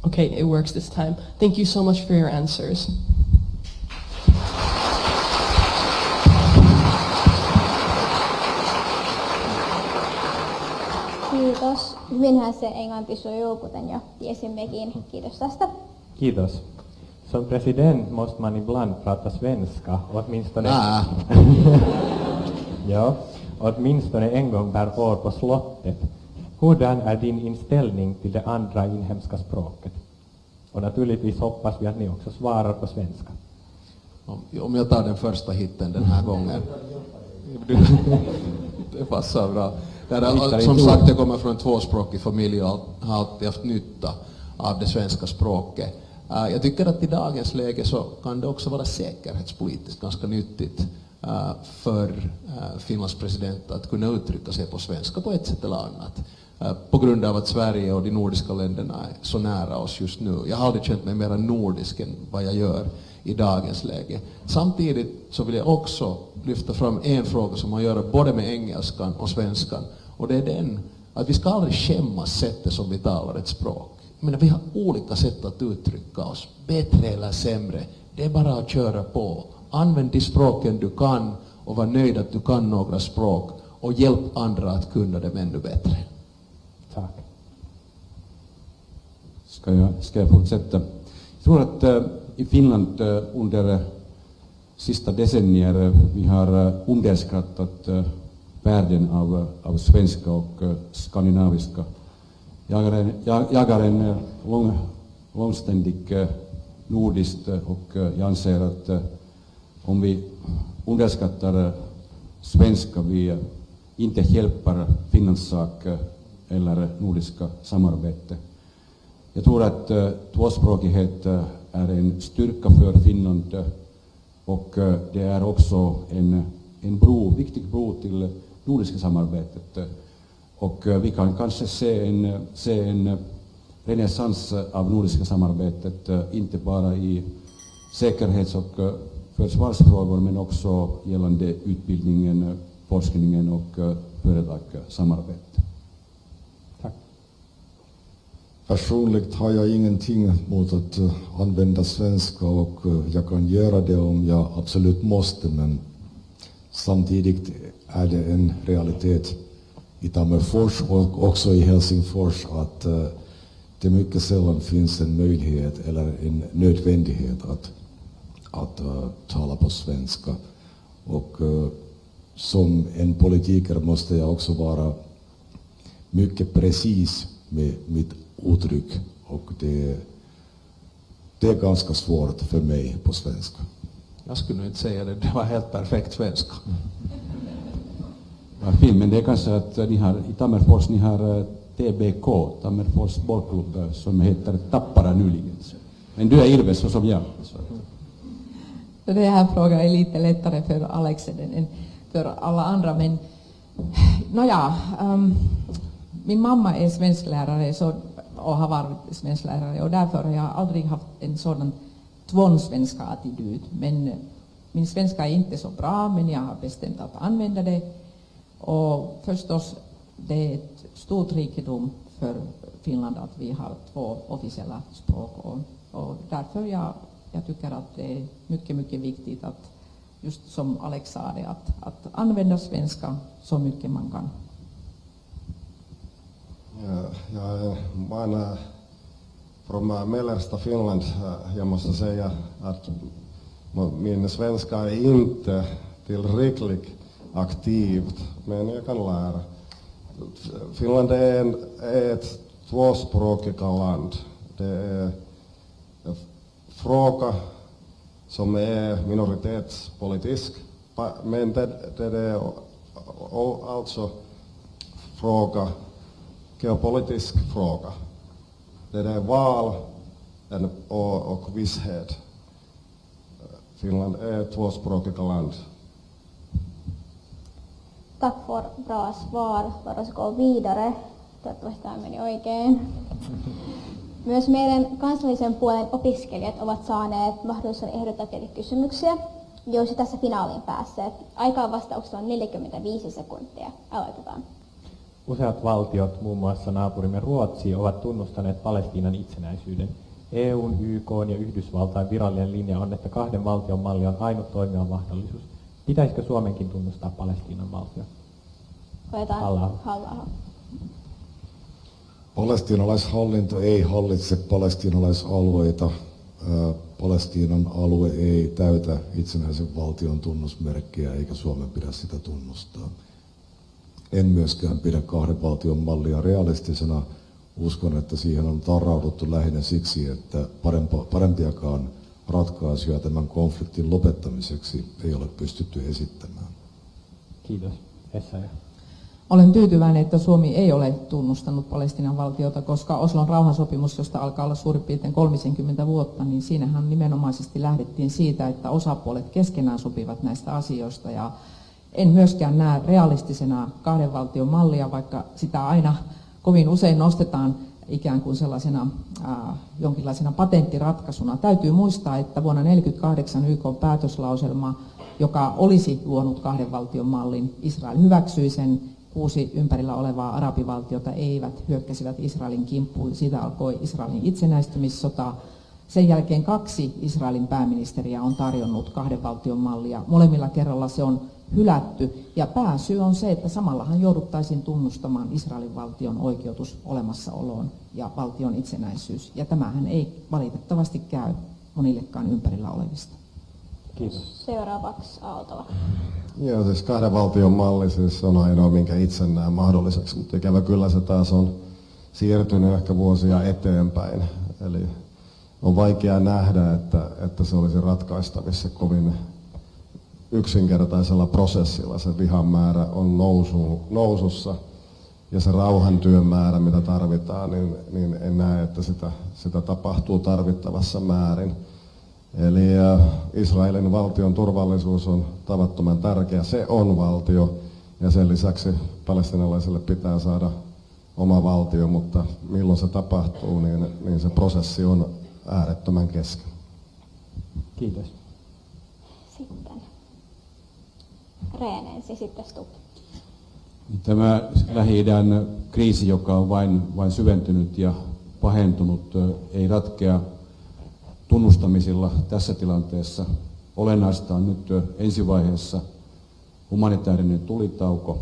Okay, it works this time. Thank you so much for your answers. Kiitos. Hyvinhän se englanti sujuu, kuten jo tiesimmekin. Kiitos tästä. Kiitos. Som president måste man ibland prata svenska, åtminstone... ja, åtminstone en gång per år på slottet. Hurdan är din inställning till det andra inhemska språket? Och naturligtvis hoppas vi att ni också svarar på svenska. Om jag tar den första hitten den här gången. Det passar bra. Som sagt, jag kommer från en 2-språkig familj och har alltid haft nytta av det svenska språket. Jag tycker att i dagens läge så kan det också vara säkerhetspolitiskt ganska nyttigt för Finlands president att kunna uttrycka sig på svenska på ett sätt eller annat. På grund av att Sverige och de nordiska länderna är så nära oss just nu. Jag har aldrig känt mig mer nordisk än vad jag gör i dagens läge. Samtidigt så vill jag också lyfta fram en fråga som har att göra både med engelskan och svenskan. Och det är den att vi ska aldrig skämmas sättet som vi talar ett språk. Men vi har olika sätt att uttrycka oss, bättre eller sämre. Det är bara att köra på. Använd de språken du kan och var nöjd att du kan några språk och hjälp andra att kunna dem ännu bättre. Tack. Ska jag fortsätta? Jag tror att i Finland under sista decennier vi har underskattat värden av svenska och skandinaviska. Jag är en långständig nordist och jag anser att om vi underskattar svenska vi inte hjälper Finlands sak eller nordiska samarbete. Jag tror att tvåspråkighet är en styrka för Finland och det är också en viktig bro till nordiska samarbetet. Och vi kan kanske se en renässans av nordiska samarbetet, inte bara i säkerhets- och försvarsfrågor men också gällande utbildningen, forskningen och företagssamarbete. Tack. Personligt har jag ingenting mot att använda svenska och jag kan göra det om jag absolut måste, men samtidigt är det en realitet i Tammerfors och också i Helsingfors att det mycket sällan finns en möjlighet eller en nödvändighet att tala på svenska. Och som en politiker måste jag också vara mycket precis med mitt uttryck och det är ganska svårt för mig på svenska. Jag skulle nog inte säga det, det var helt perfekt svenska. Ja, fint, men det är kanske att ni har, i Tammerfors ni har TBK, Tammerfors bollklubb, som heter Tappara nyligen. Men du är Ilves så som jag. Så. Det här frågan är lite lättare för Alex än för alla andra, men min mamma är svensklärare och har varit svensklärare och därför har jag aldrig haft en sådan tvångssvenska attityd. Men min svenska är inte så bra, men jag har bestämt att använda det. Och förstås, det är ett stort rikedom för Finland att vi har 2 officiella språk och därför jag tycker att det är mycket, mycket viktigt att, just som Alex sa det, att använda svenska så mycket man kan. Jag är man från mellersta Finland. Jag måste säga att min svenska är inte tillräckligt aktivt, men jag kan lära. Finland är ett tvåspråkigt land. Det är en fråga som är minoritetspolitisk, men det är alltså geopolitisk fråga. Det är val och visshet. Finland är ett tvåspråkigt land. Tack för bra svar. Låt oss gå vidare. Toivottavasti tämä meni oikein. Myös meidän kansallisen puolen opiskelijat ovat saaneet mahdollisuuden ehdottaa teille kysymyksiä, joissa tässä finaaliin päässeet. Aikaa vastauksella on 45 sekuntia. Aloitetaan. Useat valtiot, muun muassa naapurimme Ruotsi, ovat tunnustaneet Palestiinan itsenäisyyden. EUn, YK:n ja Yhdysvaltain virallinen linja on, että 2 valtion malli on ainut toimiva mahdollisuus. Pitäisikö Suomenkin tunnustaa Palestiinan valtio? Halla-aho. Palestiinalaishallinto ei hallitse palestiinalaisalueita. Palestiinan alue ei täytä itsenäisen valtion tunnusmerkkiä eikä Suomen pidä sitä tunnustaa. En myöskään pidä 2 valtion mallia realistisena. Uskon, että siihen on tarrauduttu lähinnä siksi, että parempiakaan ratkaisuja tämän konfliktin lopettamiseksi ei ole pystytty esittämään. Kiitos. Essayah. Olen tyytyväinen, että Suomi ei ole tunnustanut Palestiinan valtiota, koska Oslon rauhansopimus, josta alkaa olla suurin piirtein 30 vuotta, niin siinähän nimenomaisesti lähdettiin siitä, että osapuolet keskenään sopivat näistä asioista. Ja en myöskään näe realistisena 2 valtion mallia, vaikka sitä aina kovin usein nostetaan ikään kuin sellaisena jonkinlaisena patenttiratkaisuna. Täytyy muistaa, että vuonna 1948 YK:n päätöslauselma, joka olisi luonut kahden valtion mallin, Israel hyväksyi sen, 6 ympärillä olevaa arabivaltiota hyökkäsivät Israelin kimppuun. Siitä alkoi Israelin itsenäistymissota. Sen jälkeen 2 Israelin pääministeriä on tarjonnut kahden valtion mallia. Molemmilla kerralla se on hylätty. Ja pääsyy on se, että samallahan jouduttaisiin tunnustamaan Israelin valtion oikeutus olemassaoloon ja valtion itsenäisyys. Ja tämähän ei valitettavasti käy monillekaan ympärillä olevista. Kiitos. Seuraavaksi Aaltola. Joo, siis kahden valtion malli siis on ainoa, minkä itse näen mahdolliseksi, mutta ikävä kyllä se taas on siirtynyt ehkä vuosia eteenpäin. Eli on vaikea nähdä, että se olisi ratkaistavissa kovin yksinkertaisella prosessilla. Se vihan määrä on nousussa ja se rauhantyön määrä, mitä tarvitaan, niin en näe, että sitä tapahtuu tarvittavassa määrin. Eli Israelin valtion turvallisuus on tavattoman tärkeä. Se on valtio ja sen lisäksi palestiinalaisille pitää saada oma valtio, mutta milloin se tapahtuu, niin se prosessi on äärettömän kesken. Kiitos. Sitten Rehn ensin, sitten Stubb. Tämä Lähi-idän kriisi, joka on vain syventynyt ja pahentunut, ei ratkea tunnustamisilla tässä tilanteessa. Olennaista on nyt ensivaiheessa humanitaarinen tulitauko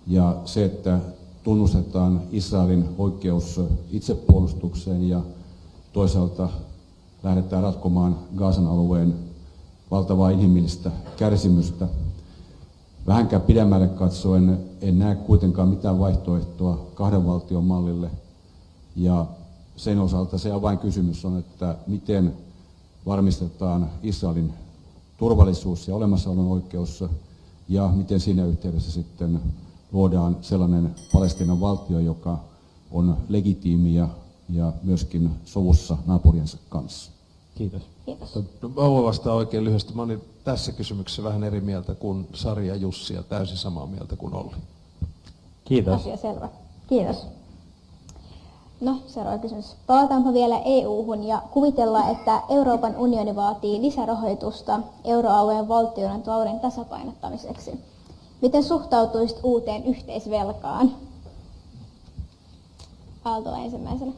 ja se, että tunnustetaan Israelin oikeus itsepuolustukseen ja toisaalta lähdetään ratkomaan Gazan alueen valtavaa inhimillistä kärsimystä. Vähänkään pidemmälle katsoen en näe kuitenkaan mitään vaihtoehtoa kahden valtion mallille. Ja sen osalta se avainkysymys on, että miten varmistetaan Israelin turvallisuus ja olemassaolon oikeus ja miten siinä yhteydessä sitten luodaan sellainen Palestiinan valtio, joka on legitiimi ja myöskin sovussa naapuriensa kanssa. Kiitos. Kiitos. No, mä voin vastaan oikein lyhyesti. Mä olin tässä kysymyksessä vähän eri mieltä kuin Sari ja Jussi ja täysin samaa mieltä kuin Olli. Kiitos. Asia selvä. Kiitos. No, seuraava kysymys. Palataanpa vielä EU-hun ja kuvitellaan, että Euroopan unioni vaatii lisärahoitusta euroalueen valtioiden talouden tasapainottamiseksi. Miten suhtautuisit uuteen yhteisvelkaan? Aaltola ensimmäisenä.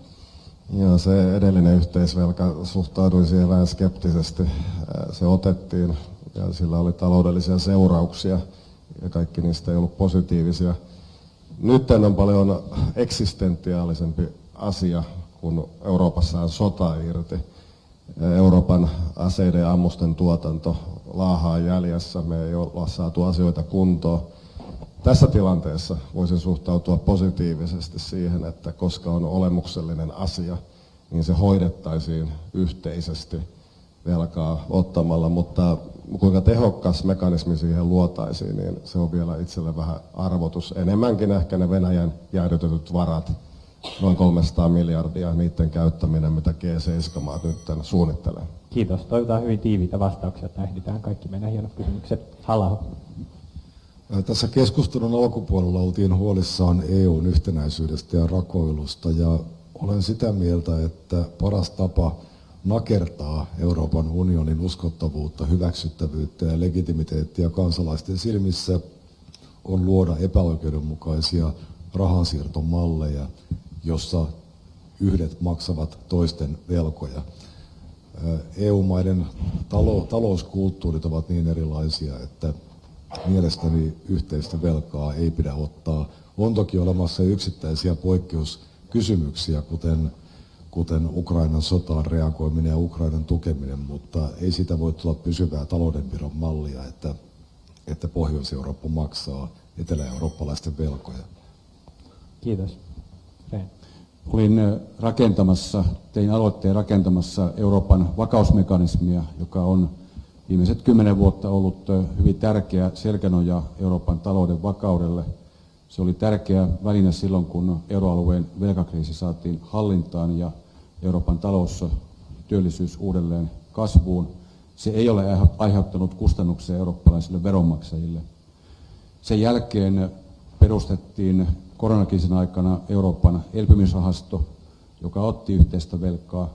Joo, se edellinen yhteisvelka suhtautui siihen vähän skeptisesti. Se otettiin ja sillä oli taloudellisia seurauksia ja kaikki niistä ei ollut positiivisia. Nyt on paljon eksistentiaalisempi asia, kun Euroopassa on sota irti. Euroopan aseiden ja ammusten tuotanto laahaa jäljessä, me ei olla saatu asioita kuntoon. Tässä tilanteessa voisin suhtautua positiivisesti siihen, että koska on olemuksellinen asia, niin se hoidettaisiin yhteisesti velkaa ottamalla, mutta kuinka tehokas mekanismi siihen luotaisiin, niin se on vielä itselle vähän arvotus. Enemmänkin ehkä ne Venäjän jäädytetyt varat, noin 300 miljardia, niiden käyttäminen, mitä G7-maat nyt suunnittelee. Kiitos. Toivotaan hyvin tiiviitä vastauksia, että ehditään kaikki meidän hienot kysymykset. Halla-aho. Tässä keskustelun alkupuolella oltiin huolissaan EUn yhtenäisyydestä ja rakoilusta ja olen sitä mieltä, että paras tapa nakertaa Euroopan unionin uskottavuutta, hyväksyttävyyttä ja legitimiteettiä kansalaisten silmissä on luoda epäoikeudenmukaisia rahansiirtomalleja, jossa yhdet maksavat toisten velkoja. EU-maiden talouskulttuurit ovat niin erilaisia, että mielestäni yhteistä velkaa ei pidä ottaa. On toki olemassa yksittäisiä poikkeuskysymyksiä, kuten Ukrainan sotaan reagoiminen ja Ukrainan tukeminen, mutta ei sitä voi tulla pysyvää taloudenpidon mallia, että Pohjois-Eurooppa maksaa etelä-eurooppalaisten velkoja. Kiitos. Rehn. Olin tein aloitteen rakentamassa Euroopan vakausmekanismia, joka on viimeiset 10 vuotta ollut hyvin tärkeä selkänoja Euroopan talouden vakaudelle. Se oli tärkeä väline silloin, kun euroalueen velkakriisi saatiin hallintaan ja Euroopan talous ja työllisyys uudelleen kasvuun. Se ei ole aiheuttanut kustannuksia eurooppalaisille veronmaksajille. Sen jälkeen perustettiin koronakriisin aikana Euroopan elpymisrahasto, joka otti yhteistä velkaa,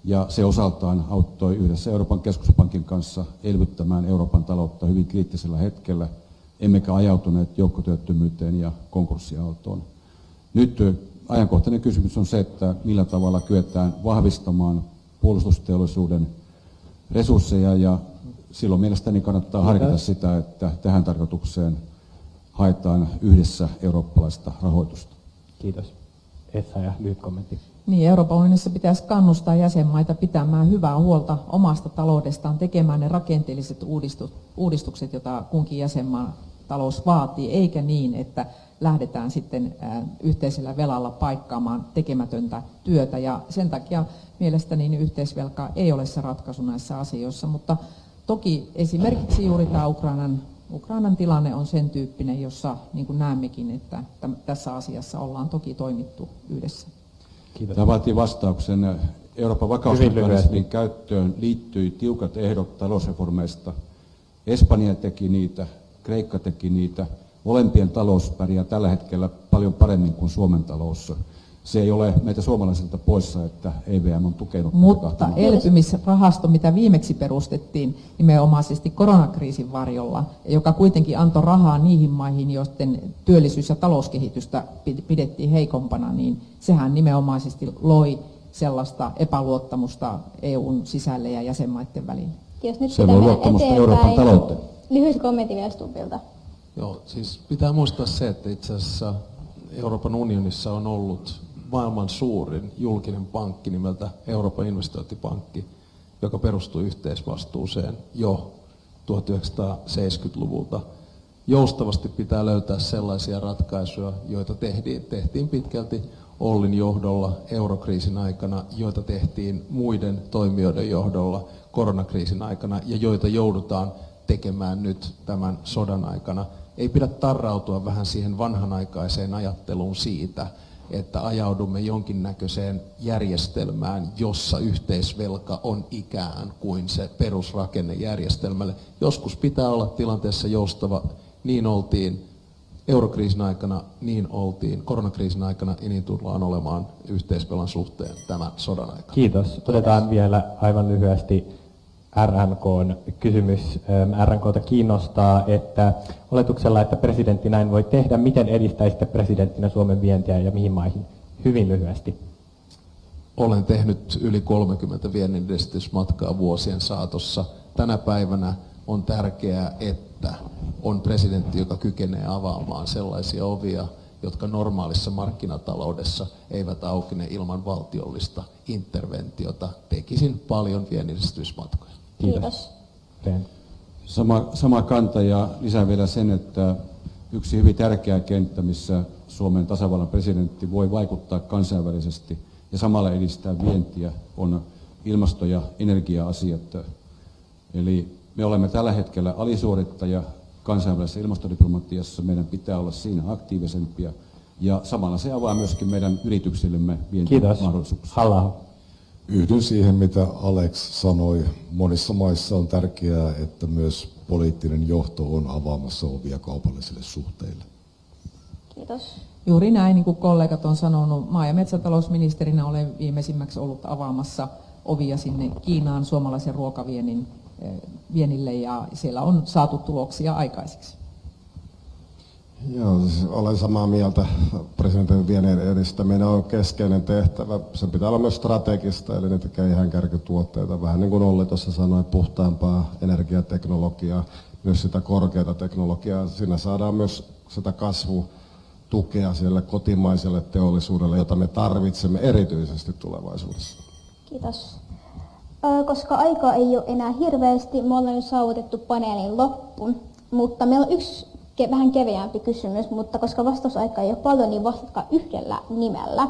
ja se osaltaan auttoi yhdessä Euroopan keskuspankin kanssa elvyttämään Euroopan taloutta hyvin kriittisellä hetkellä, emmekä ajautuneet joukkotyöttömyyteen ja konkurssiaaltoon. Nyt ajankohtainen kysymys on se, että millä tavalla kyetään vahvistamaan puolustusteollisuuden resursseja, ja silloin mielestäni kannattaa harkita sitä, että tähän tarkoitukseen haetaan yhdessä eurooppalaista rahoitusta. Kiitos. Essayah, lyhyt kommentti. Niin, Euroopan unionissa pitäisi kannustaa jäsenmaita pitämään hyvää huolta omasta taloudestaan, tekemään ne rakenteelliset uudistukset, joita kunkin jäsenmaan talous vaatii, eikä niin, että lähdetään sitten yhteisellä velalla paikkaamaan tekemätöntä työtä. Ja sen takia mielestäni yhteisvelka ei ole se ratkaisu näissä asioissa, mutta toki esimerkiksi juuri tämä Ukrainan tilanne on sen tyyppinen, jossa niin kuin näemmekin, että tässä asiassa ollaan toki toimittu yhdessä. Kiitos. Tämä vaatii vastauksen. Euroopan vakausmekanismin käyttöön liittyi tiukat ehdot talousreformeista. Espanja teki niitä, Kreikka teki niitä. Molempien talous pärjää tällä hetkellä paljon paremmin kuin Suomen talous. Se ei ole meitä suomalaisilta poissa, että EVM on tukenut. Mutta elpymisrahasto, mitä viimeksi perustettiin nimenomaisesti koronakriisin varjolla, joka kuitenkin antoi rahaa niihin maihin, joiden työllisyys- ja talouskehitystä pidettiin heikompana, niin sehän nimenomaisesti loi sellaista epäluottamusta EUn sisälle ja jäsenmaiden välillä. Jos nyt se voi luottamusta Euroopan talouteen. Lyhyt kommentti vielä Stubbilta. Joo, siis pitää muistaa se, että itse asiassa Euroopan unionissa on ollut maailman suurin julkinen pankki nimeltä Euroopan investointipankki, joka perustuu yhteisvastuuseen jo 1970-luvulta. Joustavasti pitää löytää sellaisia ratkaisuja, joita tehtiin pitkälti Ollin johdolla eurokriisin aikana, joita tehtiin muiden toimijoiden johdolla koronakriisin aikana ja joita joudutaan tekemään nyt tämän sodan aikana. Ei pidä tarrautua vähän siihen vanhanaikaiseen ajatteluun siitä, että ajaudumme jonkinnäköiseen järjestelmään, jossa yhteisvelka on ikään kuin se perusrakenne järjestelmälle. Joskus pitää olla tilanteessa joustava, niin oltiin eurokriisin aikana, niin oltiin koronakriisin aikana ja niin tullaan olemaan yhteisvelan suhteen tämän sodan aikana. Kiitos. Otetaan vielä aivan lyhyesti RNK:n kysymys. RNK:ta kiinnostaa, että oletuksella, että presidentti näin voi tehdä, miten edistäisitte presidenttinä Suomen vientiä ja mihin maihin? Hyvin lyhyesti. Olen tehnyt yli 30 vienninedistämismatkaa vuosien saatossa. Tänä päivänä on tärkeää, että on presidentti, joka kykenee avaamaan sellaisia ovia, jotka normaalissa markkinataloudessa eivät aukene ilman valtiollista interventiota. Tekisin paljon vienninedistämismatkoja. Kiitos. Sama kanta, ja lisään vielä sen, että yksi hyvin tärkeä kenttä, missä Suomen tasavallan presidentti voi vaikuttaa kansainvälisesti ja samalla edistää vientiä, on ilmasto- ja energia-asiat. Eli me olemme tällä hetkellä alisuorittaja kansainvälisessä ilmastodiplomatiassa, meidän pitää olla siinä aktiivisempia, ja samalla se avaa myöskin meidän yrityksillemme vientimahdollisuuksia. Halla-aho. Yhdyn siihen, mitä Alex sanoi. Monissa maissa on tärkeää, että myös poliittinen johto on avaamassa ovia kaupallisille suhteille. Kiitos. Juuri näin, niin kuin kollegat on sanonut, maa- ja metsätalousministerinä olen viimeisimmäksi ollut avaamassa ovia sinne Kiinaan suomalaisen ruokaviennille, ja siellä on saatu tuloksia aikaiseksi. Joo, siis olen samaa mieltä. Presidentin viennin edistäminen on keskeinen tehtävä. Sen pitää olla myös strategista, eli ne tekee ihan kärkituotteita. Vähän niin kuin Olli tuossa sanoi, puhtaampaa energiateknologiaa, myös sitä korkeata teknologiaa. Siinä saadaan myös sitä kasvutukea siellä kotimaiselle teollisuudelle, jota me tarvitsemme erityisesti tulevaisuudessa. Kiitos. Koska aikaa ei ole enää hirveästi, me ollaan nyt saavutettu paneelin loppuun, mutta meillä on yksi vähän keveämpi kysymys, mutta koska vastausaikaa ei ole paljon, niin vastatkaa yhdellä nimellä.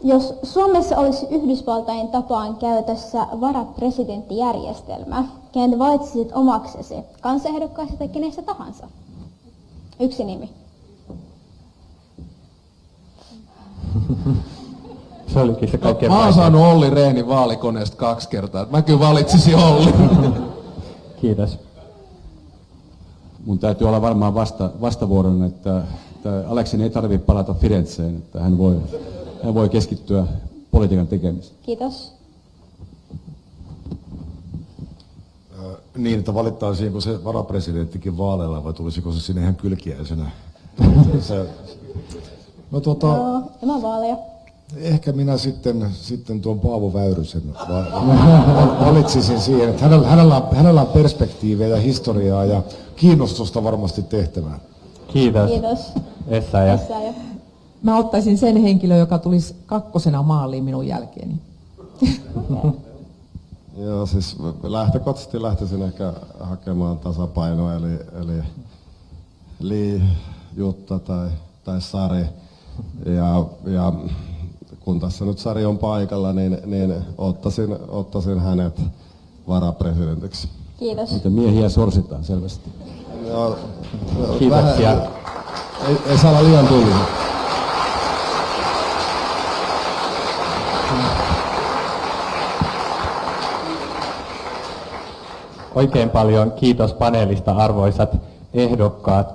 Jos Suomessa olisi Yhdysvaltain tapaan käytössä varapresidenttijärjestelmä, kenen valitsisit omaksesi, kansanehdokkaasta tai kenestä tahansa? Yksi nimi. Se olikin se kaikkein Mä oon saanut Olli Rehnin vaalikoneesta 2 kertaa. Mä kyllä valitsisin Olli. Kiitos. Mun täytyy olla varmaan vastavuoroinen, että että Aleksin ei tarvitse palata Firenzeen, että hän voi keskittyä politiikan tekemiseen. Kiitos. Niin, että valittaisiinko se varapresidenttikin vaaleilla vai tulisiko se sinne ihan kylkiäisenä? Tämä vaaleja. Ehkä minä sitten tuon Paavo Väyrysen valitsisin siihen, että hänellä on perspektiivejä ja historiaa ja kiinnostusta varmasti tehtävään. Kiitos. Kiitos. Essayah. Essayah. Mä ottaisin sen henkilön, joka tulisi kakkosena maaliin minun jälkeeni. Joo, siis lähtökohtaisesti lähtisin ehkä hakemaan tasapainoa, eli Li, Jutta tai Sari. Ja kun tässä nyt Sari on paikalla, niin ottaisin hänet varapresidentiksi. Kiitos. Mutta miehiä sorsitaan selvästi. Joo, Kiitoksia. Ei saa olla liian tullinen. Oikein paljon kiitos paneelista, arvoisat ehdokkaat.